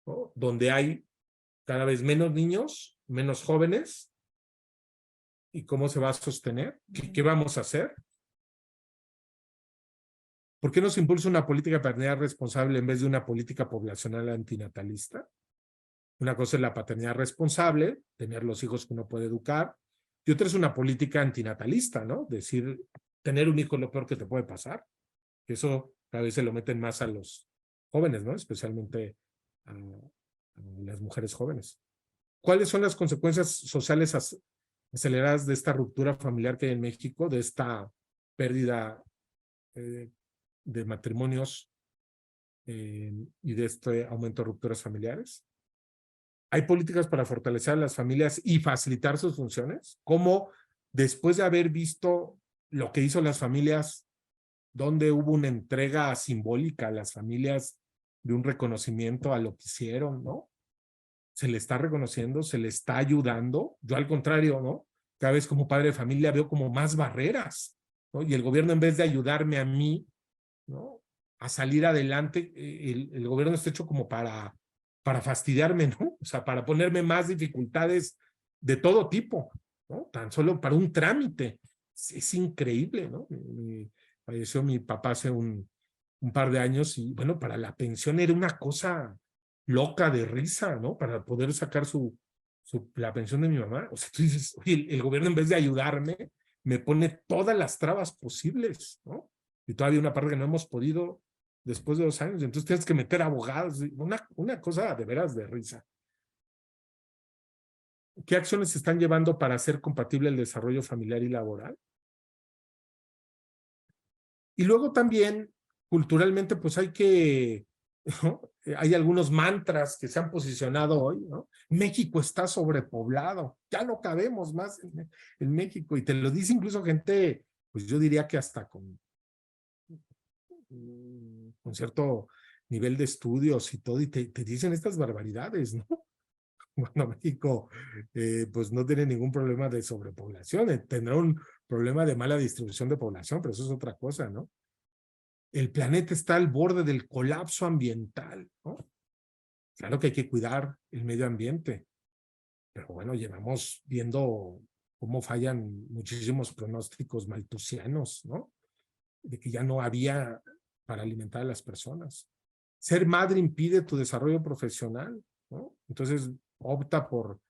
¿no?, donde hay cada vez menos niños, menos jóvenes. ¿Y cómo se va a sostener? ¿Qué vamos a hacer? ¿Por qué no se impulsa una política de paternidad responsable en vez de una política poblacional antinatalista? Una cosa es la paternidad responsable, tener los hijos que uno puede educar, y otra es una política antinatalista, ¿no? Decir, tener un hijo es lo peor que te puede pasar. Eso cada vez se lo meten más a los jóvenes, ¿no? Especialmente a las mujeres jóvenes. ¿Cuáles son las consecuencias sociales aceleradas de esta ruptura familiar que hay en México, de esta pérdida de matrimonios y de este aumento de rupturas familiares? ¿Hay políticas para fortalecer a las familias y facilitar sus funciones? ¿Cómo, después de haber visto lo que hizo las familias, donde hubo una entrega simbólica a las familias de un reconocimiento a lo que hicieron, ¿no? Se le está reconociendo, se le está ayudando. Yo al contrario, ¿no? Cada vez como padre de familia veo como más barreras, ¿no? Y el gobierno, en vez de ayudarme a mí, ¿no?, a salir adelante, el gobierno está hecho como para fastidiarme, ¿no? O sea, para ponerme más dificultades de todo tipo, ¿no? Tan solo para un trámite. Es increíble, ¿no? Falleció mi papá hace un par de años y, bueno, para la pensión era una cosa loca de risa, ¿no? Para poder sacar la pensión de mi mamá. O sea, tú dices, oye, el gobierno, en vez de ayudarme, me pone todas las trabas posibles, ¿no? Y todavía una parte que no hemos podido después de 2 años. Entonces tienes que meter abogados. Una cosa de veras de risa. ¿Qué acciones se están llevando para hacer compatible el desarrollo familiar y laboral? Y luego también, culturalmente, pues hay que, ¿no?, hay algunos mantras que se han posicionado hoy, ¿no? México está sobrepoblado, ya no cabemos más en México. Y te lo dice incluso gente, pues yo diría que hasta con cierto nivel de estudios y todo, y te dicen estas barbaridades, ¿no? Bueno, México pues no tiene ningún problema de sobrepoblación, tendrá un problema de mala distribución de población, pero eso es otra cosa, ¿no? El planeta está al borde del colapso ambiental, ¿no? Claro que hay que cuidar el medio ambiente, pero bueno, llevamos viendo cómo fallan muchísimos pronósticos maltusianos, ¿no? De que ya no había para alimentar a las personas. Ser madre impide tu desarrollo profesional, ¿no? Entonces opta por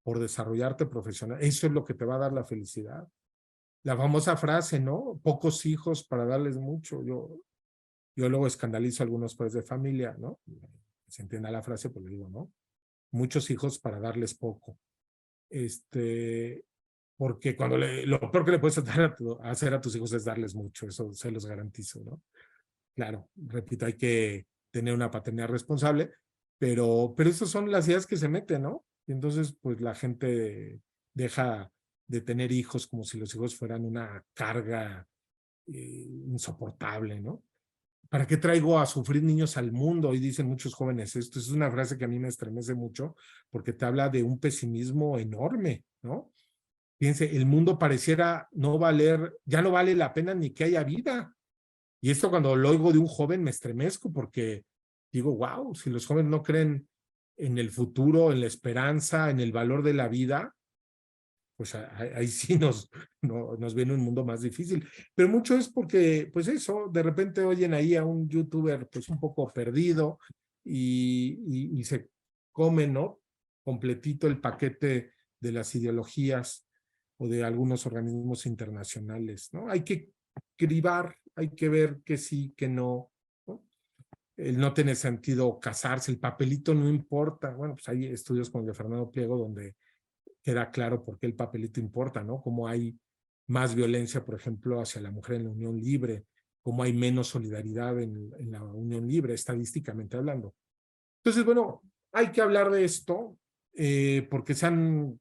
desarrollarte profesional. Eso es lo que te va a dar la felicidad. La famosa frase, ¿no? Pocos hijos para darles mucho. Yo luego escandalizo a algunos padres de familia, ¿no? Se entienda la frase, pues le digo, ¿no? muchos hijos para darles poco. Porque lo peor que le puedes hacer a tus hijos es darles mucho, eso se los garantizo, ¿no? Claro, repito, hay que tener una paternidad responsable, pero esas son las ideas que se meten, ¿no? Y entonces, pues la gente deja de tener hijos como si los hijos fueran una carga insoportable, ¿no? ¿Para qué traigo a sufrir niños al mundo? Y dicen muchos jóvenes esto. Es una frase que a mí me estremece mucho porque te habla de un pesimismo enorme, ¿no? Fíjense, el mundo pareciera no valer, ya no vale la pena ni que haya vida. Y esto cuando lo oigo de un joven me estremezco porque digo, wow, si los jóvenes no creen en el futuro, en la esperanza, en el valor de la vida, pues ahí sí nos viene un mundo más difícil. Pero mucho es porque, pues eso, de repente oyen ahí a un youtuber pues un poco perdido y se comen, ¿no? Completito el paquete de las ideologías o de algunos organismos internacionales, ¿no? Hay que cribar, hay que ver que sí, que no, ¿no? No tiene sentido casarse, el papelito no importa. Bueno, pues hay estudios como el de Fernando Pliego donde queda claro por qué el papelito importa, ¿no? Cómo hay más violencia, por ejemplo, hacia la mujer en la unión libre, cómo hay menos solidaridad en la unión libre, estadísticamente hablando. Entonces, bueno, hay que hablar de esto porque se han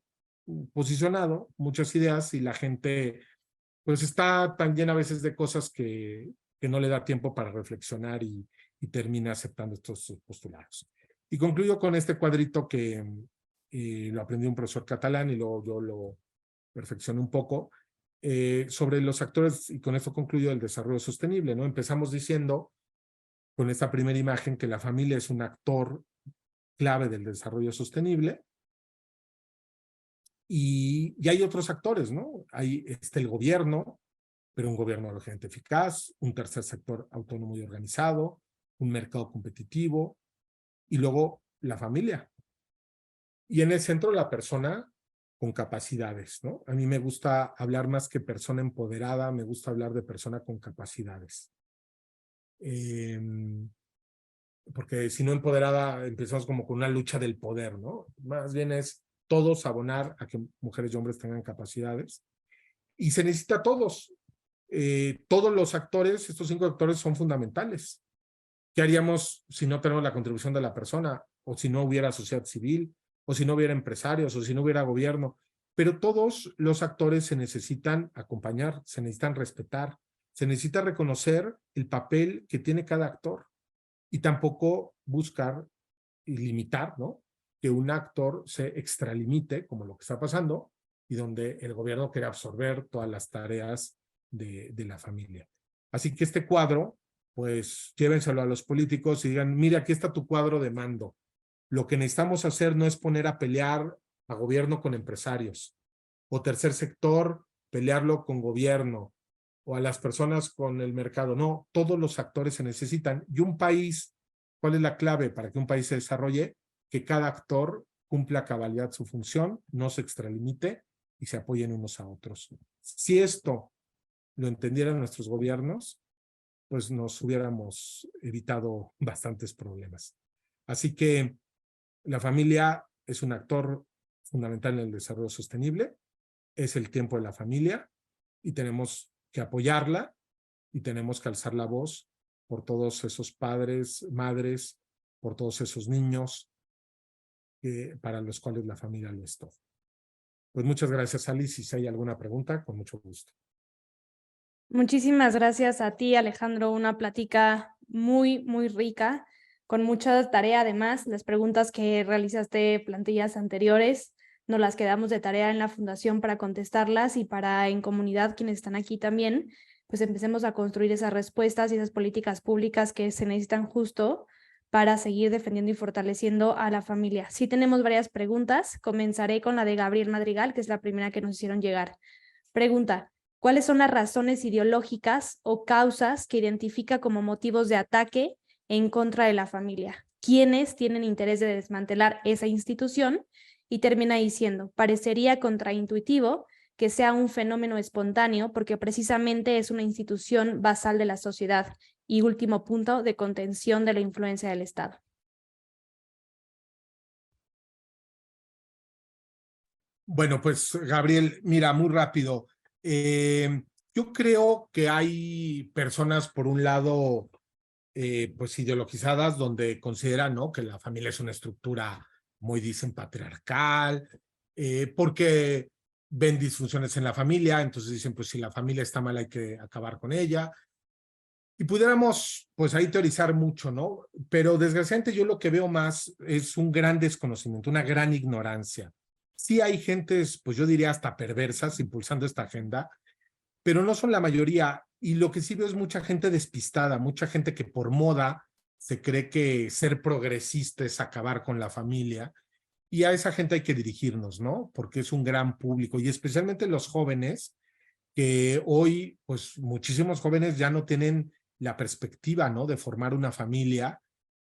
posicionado muchas ideas y la gente pues está tan llena a veces de cosas que no le da tiempo para reflexionar y termina aceptando estos postulados. Y concluyo con este cuadrito que lo aprendí un profesor catalán y luego yo lo perfeccioné un poco sobre los actores, y con esto concluyo el desarrollo sostenible, ¿no? Empezamos diciendo con esta primera imagen que la familia es un actor clave del desarrollo sostenible y hay otros actores, ¿no? Hay el gobierno, pero un gobierno lógicamente eficaz, un tercer sector autónomo y organizado, un mercado competitivo y luego la familia. Y en el centro la persona con capacidades, ¿no? A mí me gusta hablar más que persona empoderada, me gusta hablar de persona con capacidades. Porque si no empoderada empezamos como con una lucha del poder, ¿no? Más bien es todos abonar a que mujeres y hombres tengan capacidades. Y se necesita a todos. Todos los actores, estos 5 actores son fundamentales. ¿Qué haríamos si no tenemos la contribución de la persona? O si no hubiera sociedad civil, o si no hubiera empresarios, o si no hubiera gobierno. Pero todos los actores se necesitan acompañar, se necesitan respetar, se necesita reconocer el papel que tiene cada actor y tampoco buscar y limitar, ¿no? Que un actor se extralimite, como lo que está pasando, y donde el gobierno quiere absorber todas las tareas de la familia. Así que este cuadro, pues llévenselo a los políticos y digan, mira, aquí está tu cuadro de mando. Lo que necesitamos hacer no es poner a pelear a gobierno con empresarios, o tercer sector, pelearlo con gobierno, o a las personas con el mercado. No, todos los actores se necesitan. Y un país, ¿cuál es la clave para que un país se desarrolle? Que cada actor cumpla a cabalidad su función, no se extralimite y se apoyen unos a otros. Si esto lo entendieran nuestros gobiernos, pues nos hubiéramos evitado bastantes problemas. Así que la familia es un actor fundamental en el desarrollo sostenible, es el tiempo de la familia y tenemos que apoyarla y tenemos que alzar la voz por todos esos padres, madres, por todos esos niños para los cuales la familia lo es todo. Pues muchas gracias, Alice. Si hay alguna pregunta, con mucho gusto. Muchísimas gracias a ti, Alejandro. Una plática muy, muy rica, con mucha tarea además. Las preguntas que realizaste plantillas anteriores, nos las quedamos de tarea en la fundación para contestarlas y para en comunidad, quienes están aquí también, pues empecemos a construir esas respuestas y esas políticas públicas que se necesitan justo para seguir defendiendo y fortaleciendo a la familia. Sí tenemos varias preguntas. Comenzaré con la de Gabriel Madrigal, que es la primera que nos hicieron llegar. Pregunta: ¿cuáles son las razones ideológicas o causas que identifica como motivos de ataque en contra de la familia? ¿Quiénes tienen interés de desmantelar esa institución? Y termina diciendo, parecería contraintuitivo que sea un fenómeno espontáneo porque precisamente es una institución basal de la sociedad y último punto de contención de la influencia del Estado. Bueno, pues Gabriel, mira, muy rápido. Yo creo que hay personas, por un lado, pues ideologizadas, donde consideran, ¿no?, que la familia es una estructura muy, dicen, patriarcal, porque ven disfunciones en la familia, entonces dicen, pues si la familia está mal hay que acabar con ella. Y pudiéramos, pues ahí teorizar mucho, ¿no? Pero desgraciadamente yo lo que veo más es un gran desconocimiento, una gran ignorancia. Sí hay gentes, pues yo diría hasta perversas, impulsando esta agenda, pero no son la mayoría. Y lo que sí veo es mucha gente despistada, mucha gente que por moda se cree que ser progresista es acabar con la familia. Y a esa gente hay que dirigirnos, ¿no? Porque es un gran público y especialmente los jóvenes, que hoy, pues muchísimos jóvenes ya no tienen la perspectiva, ¿no?, de formar una familia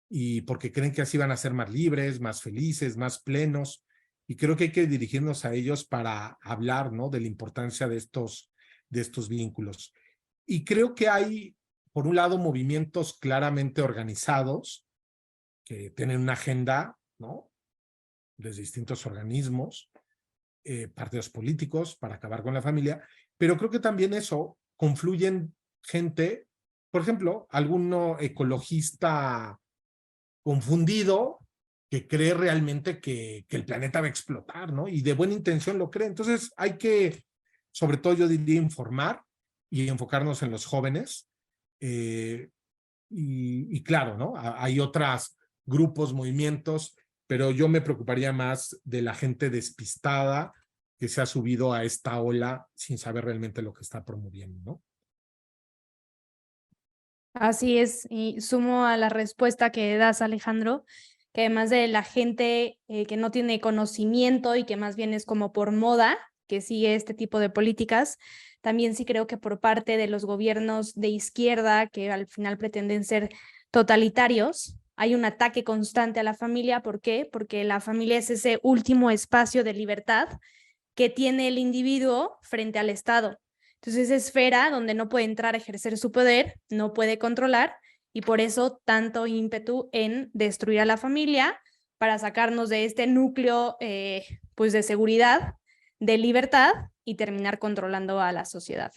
y porque creen que así van a ser más libres, más felices, más plenos. Y creo que hay que dirigirnos a ellos para hablar, ¿no?, de la importancia de estos vínculos. Y creo que hay, por un lado, movimientos claramente organizados que tienen una agenda, ¿no?, desde distintos organismos, partidos políticos para acabar con la familia, pero creo que también eso confluyen gente, por ejemplo, alguno ecologista confundido que cree realmente que el planeta va a explotar, ¿no? Y de buena intención lo cree. Entonces hay que, sobre todo yo diría, informar y enfocarnos en los jóvenes. Eh, y claro, ¿no? Hay otros grupos, movimientos, pero yo me preocuparía más de la gente despistada que se ha subido a esta ola sin saber realmente lo que está promoviendo, ¿no? Así es, y sumo a la respuesta que das, Alejandro, que además de la gente que no tiene conocimiento y que más bien es como por moda, que sigue este tipo de políticas, también sí creo que por parte de los gobiernos de izquierda, que al final pretenden ser totalitarios, hay un ataque constante a la familia. ¿Por qué? Porque la familia es ese último espacio de libertad que tiene el individuo frente al Estado. Entonces, esa esfera donde no puede entrar a ejercer su poder, no puede controlar, y por eso tanto ímpetu en destruir a la familia para sacarnos de este núcleo pues de seguridad, de libertad, y terminar controlando a la sociedad.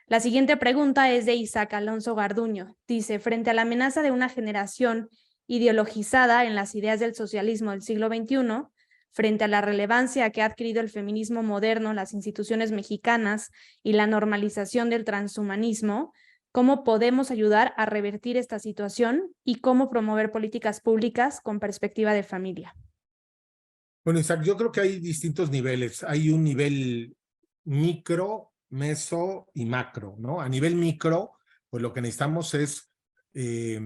La siguiente pregunta es de Isaac Alonso Garduño. Dice, frente a la amenaza de una generación ideologizada en las ideas del socialismo del siglo XXI, frente a la relevancia que ha adquirido el feminismo moderno, las instituciones mexicanas y la normalización del transhumanismo, ¿cómo podemos ayudar a revertir esta situación y cómo promover políticas públicas con perspectiva de familia? Bueno, Isaac, yo creo que hay distintos niveles. Hay un nivel micro, meso y macro, ¿no? A nivel micro, pues lo que necesitamos es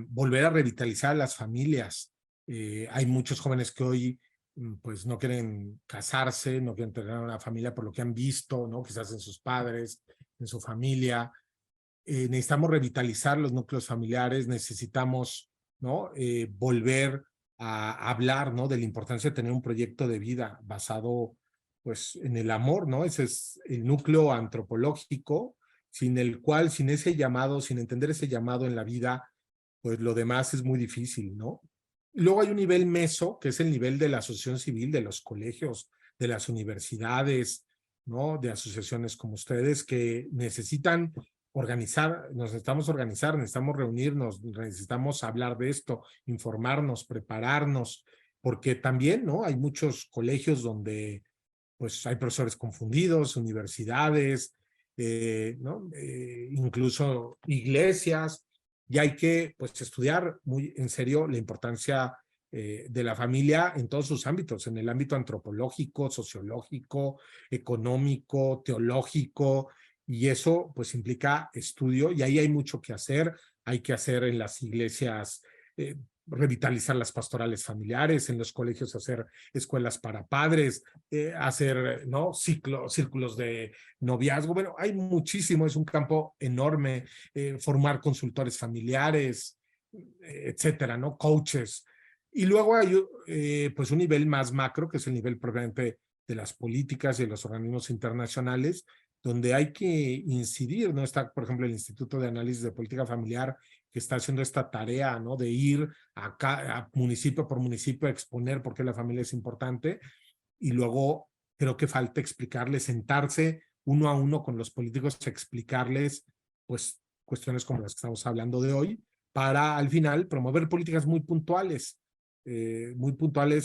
volver a revitalizar a las familias. Hay muchos jóvenes que hoy pues no quieren casarse, no quieren tener una familia por lo que han visto, ¿no? Quizás en sus padres, en su familia. Necesitamos revitalizar los núcleos familiares, necesitamos, ¿no?, volver a hablar, ¿no?, de la importancia de tener un proyecto de vida basado, pues, en el amor, ¿no? Ese es el núcleo antropológico, sin el cual, sin ese llamado, sin entender ese llamado en la vida, pues lo demás es muy difícil, ¿no? Y luego hay un nivel meso, que es el nivel de la asociación civil, de los colegios, de las universidades, ¿no?, de asociaciones como ustedes que necesitan organizar, nos necesitamos organizar, necesitamos reunirnos, necesitamos hablar de esto, informarnos, prepararnos, porque también, ¿no?, hay muchos colegios donde pues hay profesores confundidos, universidades, ¿no?, incluso iglesias, y hay que pues estudiar muy en serio la importancia de la familia en todos sus ámbitos, en el ámbito antropológico, sociológico, económico, teológico, y eso pues implica estudio y ahí hay mucho que hacer. Hay que hacer en las iglesias, revitalizar las pastorales familiares, en los colegios hacer escuelas para padres, hacer, ¿no?, círculos de noviazgo. Bueno, hay muchísimo, es un campo enorme, formar consultores familiares, etcétera, ¿no?, coaches. Y luego hay pues un nivel más macro, que es el nivel propiamente de las políticas y de los organismos internacionales, donde hay que incidir, ¿no? Está, por ejemplo, el Instituto de Análisis de Política Familiar, que está haciendo esta tarea, ¿no?, de ir a municipio por municipio a exponer por qué la familia es importante, y luego creo que falta explicarles, sentarse uno a uno con los políticos, explicarles pues cuestiones como las que estamos hablando de hoy, para al final promover políticas muy puntuales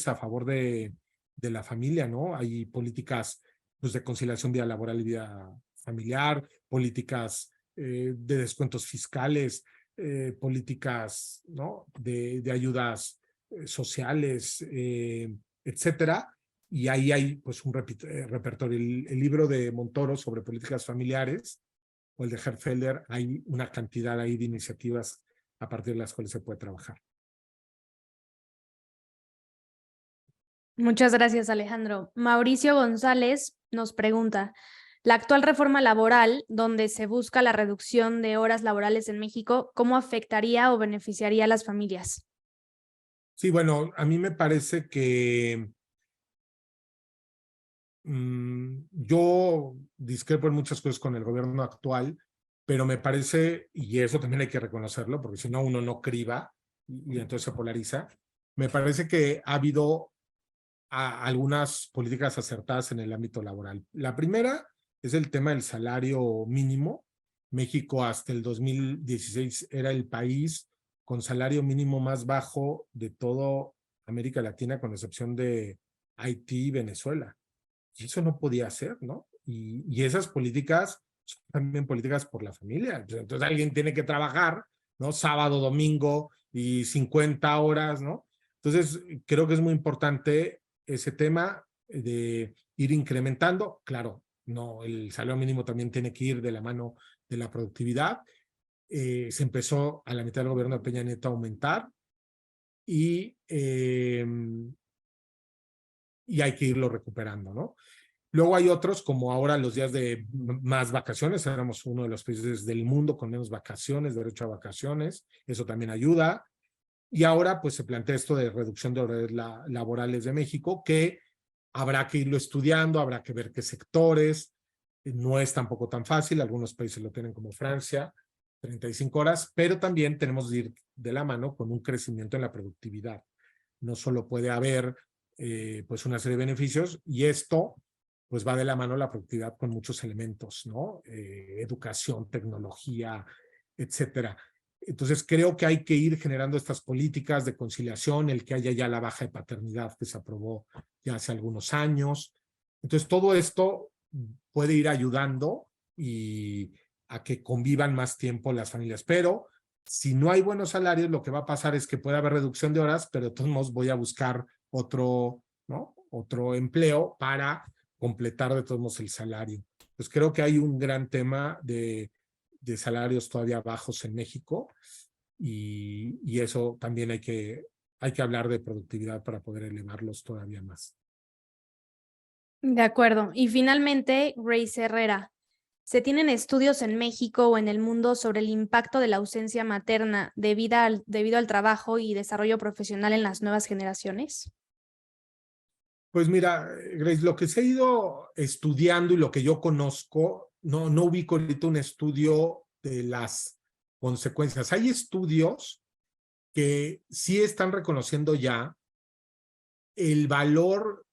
a favor de la familia, ¿no? Hay políticas pues, de conciliación vida laboral y vida familiar, políticas de descuentos fiscales, políticas, ¿no? de ayudas sociales, etcétera. Y ahí hay pues un repertorio. El libro de Montoro sobre políticas familiares o el de Herfelder, hay una cantidad ahí de iniciativas a partir de las cuales se puede trabajar. Muchas gracias, Alejandro. Mauricio González nos pregunta, la actual reforma laboral, donde se busca la reducción de horas laborales en México, ¿cómo afectaría o beneficiaría a las familias? Sí, bueno, a mí me parece que yo discrepo en muchas cosas con el gobierno actual, pero me parece, y eso también hay que reconocerlo, porque si no uno no criba y entonces se polariza, me parece que ha habido algunas políticas acertadas en el ámbito laboral. La primera es el tema del salario mínimo. México hasta el 2016 era el país con salario mínimo más bajo de toda América Latina, con excepción de Haití y Venezuela. Y eso no podía ser, ¿no? Y esas políticas son también políticas por la familia. Entonces alguien tiene que trabajar, ¿no? Sábado, domingo y 50 horas, ¿no? Entonces creo que es muy importante ese tema de ir incrementando. Claro, no, el salario mínimo también tiene que ir de la mano de la productividad. Se empezó a la mitad del gobierno de Peña Nieto a aumentar y hay que irlo recuperando, ¿no? Luego hay otros, como ahora los días de más vacaciones, éramos uno de los países del mundo con menos vacaciones, derecho a vacaciones, eso también ayuda. Y ahora pues se plantea esto de reducción de horarios laborales de México, que habrá que irlo estudiando, habrá que ver qué sectores, no es tampoco tan fácil, algunos países lo tienen como Francia, 35 horas, pero también tenemos que ir de la mano con un crecimiento en la productividad. No solo puede haber pues una serie de beneficios, y esto pues va de la mano la productividad con muchos elementos, ¿no? Educación, tecnología, etcétera. Entonces creo que hay que ir generando estas políticas de conciliación, el que haya ya la baja de paternidad que se aprobó ya hace algunos años. Entonces todo esto puede ir ayudando y a que convivan más tiempo las familias. Pero si no hay buenos salarios, lo que va a pasar es que puede haber reducción de horas, pero de todos modos voy a buscar otro, ¿no? Otro empleo para completar de todos modos el salario. Pues creo que hay un gran tema de salarios todavía bajos en México y eso también hay que hablar de productividad para poder elevarlos todavía más. De acuerdo. Y finalmente, Grace Herrera, ¿se tienen estudios en México o en el mundo sobre el impacto de la ausencia materna debido al trabajo y desarrollo profesional en las nuevas generaciones? Pues mira, Grace, lo que se ha ido estudiando y lo que yo conozco, no ubico ahorita un estudio de las consecuencias. Hay estudios que sí están reconociendo ya el valor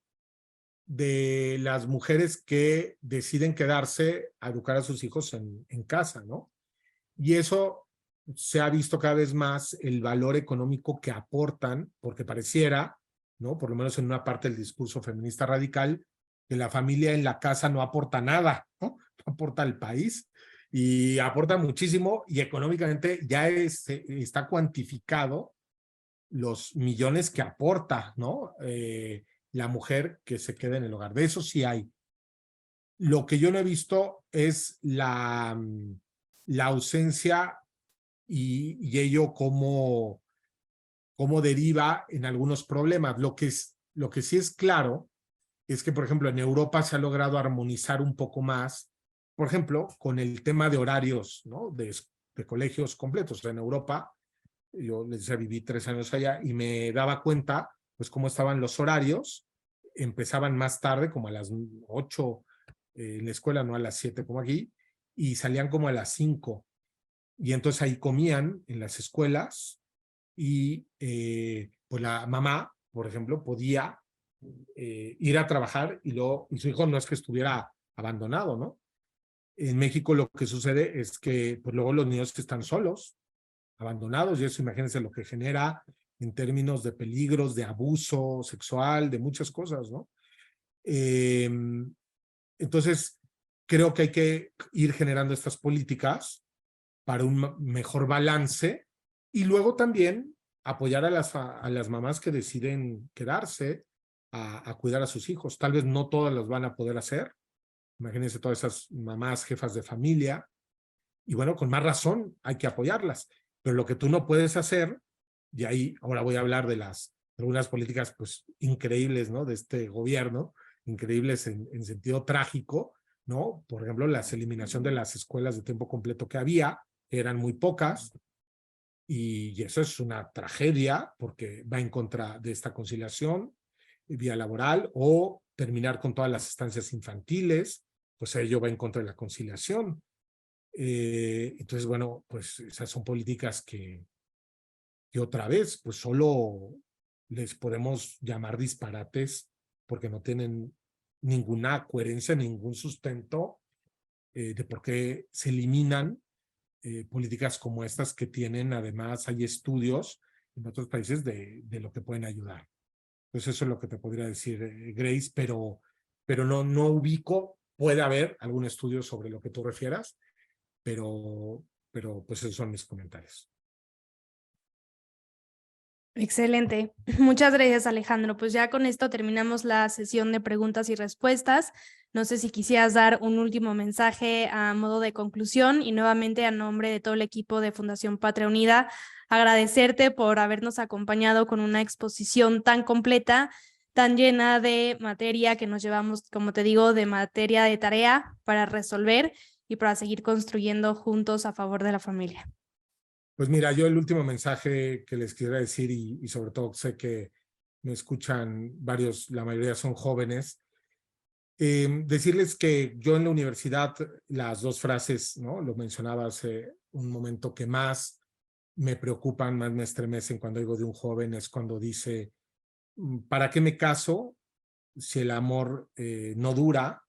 de las mujeres que deciden quedarse a educar a sus hijos en casa, ¿no? Y eso se ha visto cada vez más el valor económico que aportan, porque pareciera, ¿no? Por lo menos en una parte del discurso feminista radical, que la familia en la casa no aporta nada, ¿no? No aporta al país y aporta muchísimo, y económicamente ya está cuantificado los millones que aporta, ¿no? La mujer que se queda en el hogar. De eso sí hay. Lo que yo no he visto es la ausencia y ello cómo deriva en algunos problemas. Lo que sí es claro es que, por ejemplo, en Europa se ha logrado armonizar un poco más, por ejemplo, con el tema de horarios, ¿no? De colegios completos. O sea, en Europa, yo les decía, viví 3 años allá y me daba cuenta, pues, cómo estaban los horarios. Empezaban más tarde, como a las 8 en la escuela, no a las 7 como aquí, y salían como a las 5. Y entonces ahí comían en las escuelas y pues la mamá, por ejemplo, podía ir a trabajar y su hijo no es que estuviera abandonado, ¿no? En México lo que sucede es que pues luego los niños están solos, abandonados, y eso imagínense lo que genera en términos de peligros, de abuso sexual, de muchas cosas, ¿no? Entonces, creo que hay que ir generando estas políticas para un mejor balance y luego también apoyar a las mamás que deciden quedarse a cuidar a sus hijos. Tal vez no todas las van a poder hacer. Imagínense todas esas mamás, jefas de familia. Y bueno, con más razón hay que apoyarlas. Pero lo que tú no puedes hacer, y ahí ahora voy a hablar de algunas políticas pues increíbles, ¿no? De este gobierno, increíbles en sentido trágico, ¿no? Por ejemplo, la eliminación de las escuelas de tiempo completo que había, eran muy pocas, y eso es una tragedia porque va en contra de esta conciliación vía laboral, o terminar con todas las estancias infantiles, pues ello va en contra de la conciliación. Entonces, bueno, pues esas son políticas que otra vez, pues solo les podemos llamar disparates porque no tienen ninguna coherencia, ningún sustento de por qué se eliminan políticas como estas que tienen, además hay estudios en otros países de lo que pueden ayudar. Pues eso es lo que te podría decir, Grace, pero no ubico, puede haber algún estudio sobre lo que tú refieras, pero pues esos son mis comentarios. Excelente. Muchas gracias, Alejandro. Pues ya con esto terminamos la sesión de preguntas y respuestas. No sé si quisieras dar un último mensaje a modo de conclusión y nuevamente a nombre de todo el equipo de Fundación Patria Unida, agradecerte por habernos acompañado con una exposición tan completa, tan llena de materia que nos llevamos, como te digo, de materia de tarea para resolver y para seguir construyendo juntos a favor de la familia. Pues mira, yo el último mensaje que les quisiera decir, y sobre todo sé que me escuchan varios, la mayoría son jóvenes, decirles que yo en la universidad, las dos frases, ¿no? Lo mencionaba hace un momento, que más me preocupan, más me estremecen cuando oigo de un joven, es cuando dice, ¿para qué me caso si el amor no dura?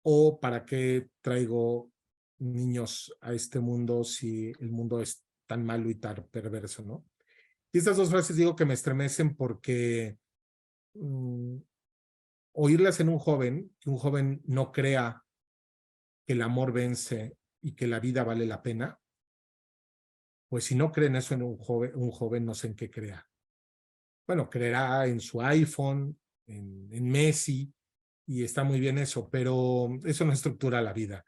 ¿O para qué traigo niños a este mundo si el mundo es tan malo y tan perverso, ¿no? Y estas dos frases digo que me estremecen porque oírlas en un joven, que un joven no crea que el amor vence y que la vida vale la pena, pues si no creen eso en un joven no sé en qué crea. Bueno, creerá en su iPhone, en Messi, y está muy bien eso, pero eso no estructura la vida.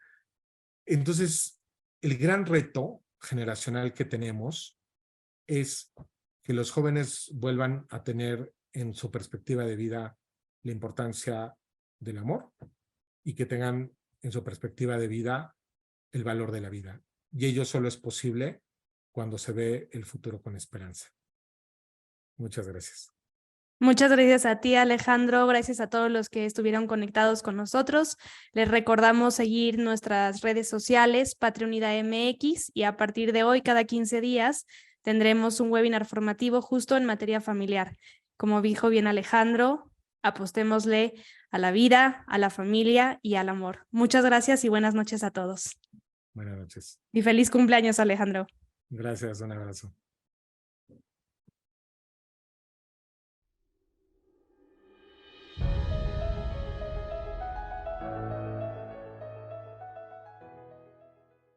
Entonces, el gran reto generacional que tenemos es que los jóvenes vuelvan a tener en su perspectiva de vida la importancia del amor y que tengan en su perspectiva de vida el valor de la vida. Y ello solo es posible cuando se ve el futuro con esperanza. Muchas gracias. Muchas gracias a ti, Alejandro. Gracias a todos los que estuvieron conectados con nosotros. Les recordamos seguir nuestras redes sociales, Patria Unida MX, y a partir de hoy, cada 15 días, tendremos un webinar formativo justo en materia familiar. Como dijo bien Alejandro, apostémosle a la vida, a la familia y al amor. Muchas gracias y buenas noches a todos. Buenas noches. Y feliz cumpleaños, Alejandro. Gracias, un abrazo.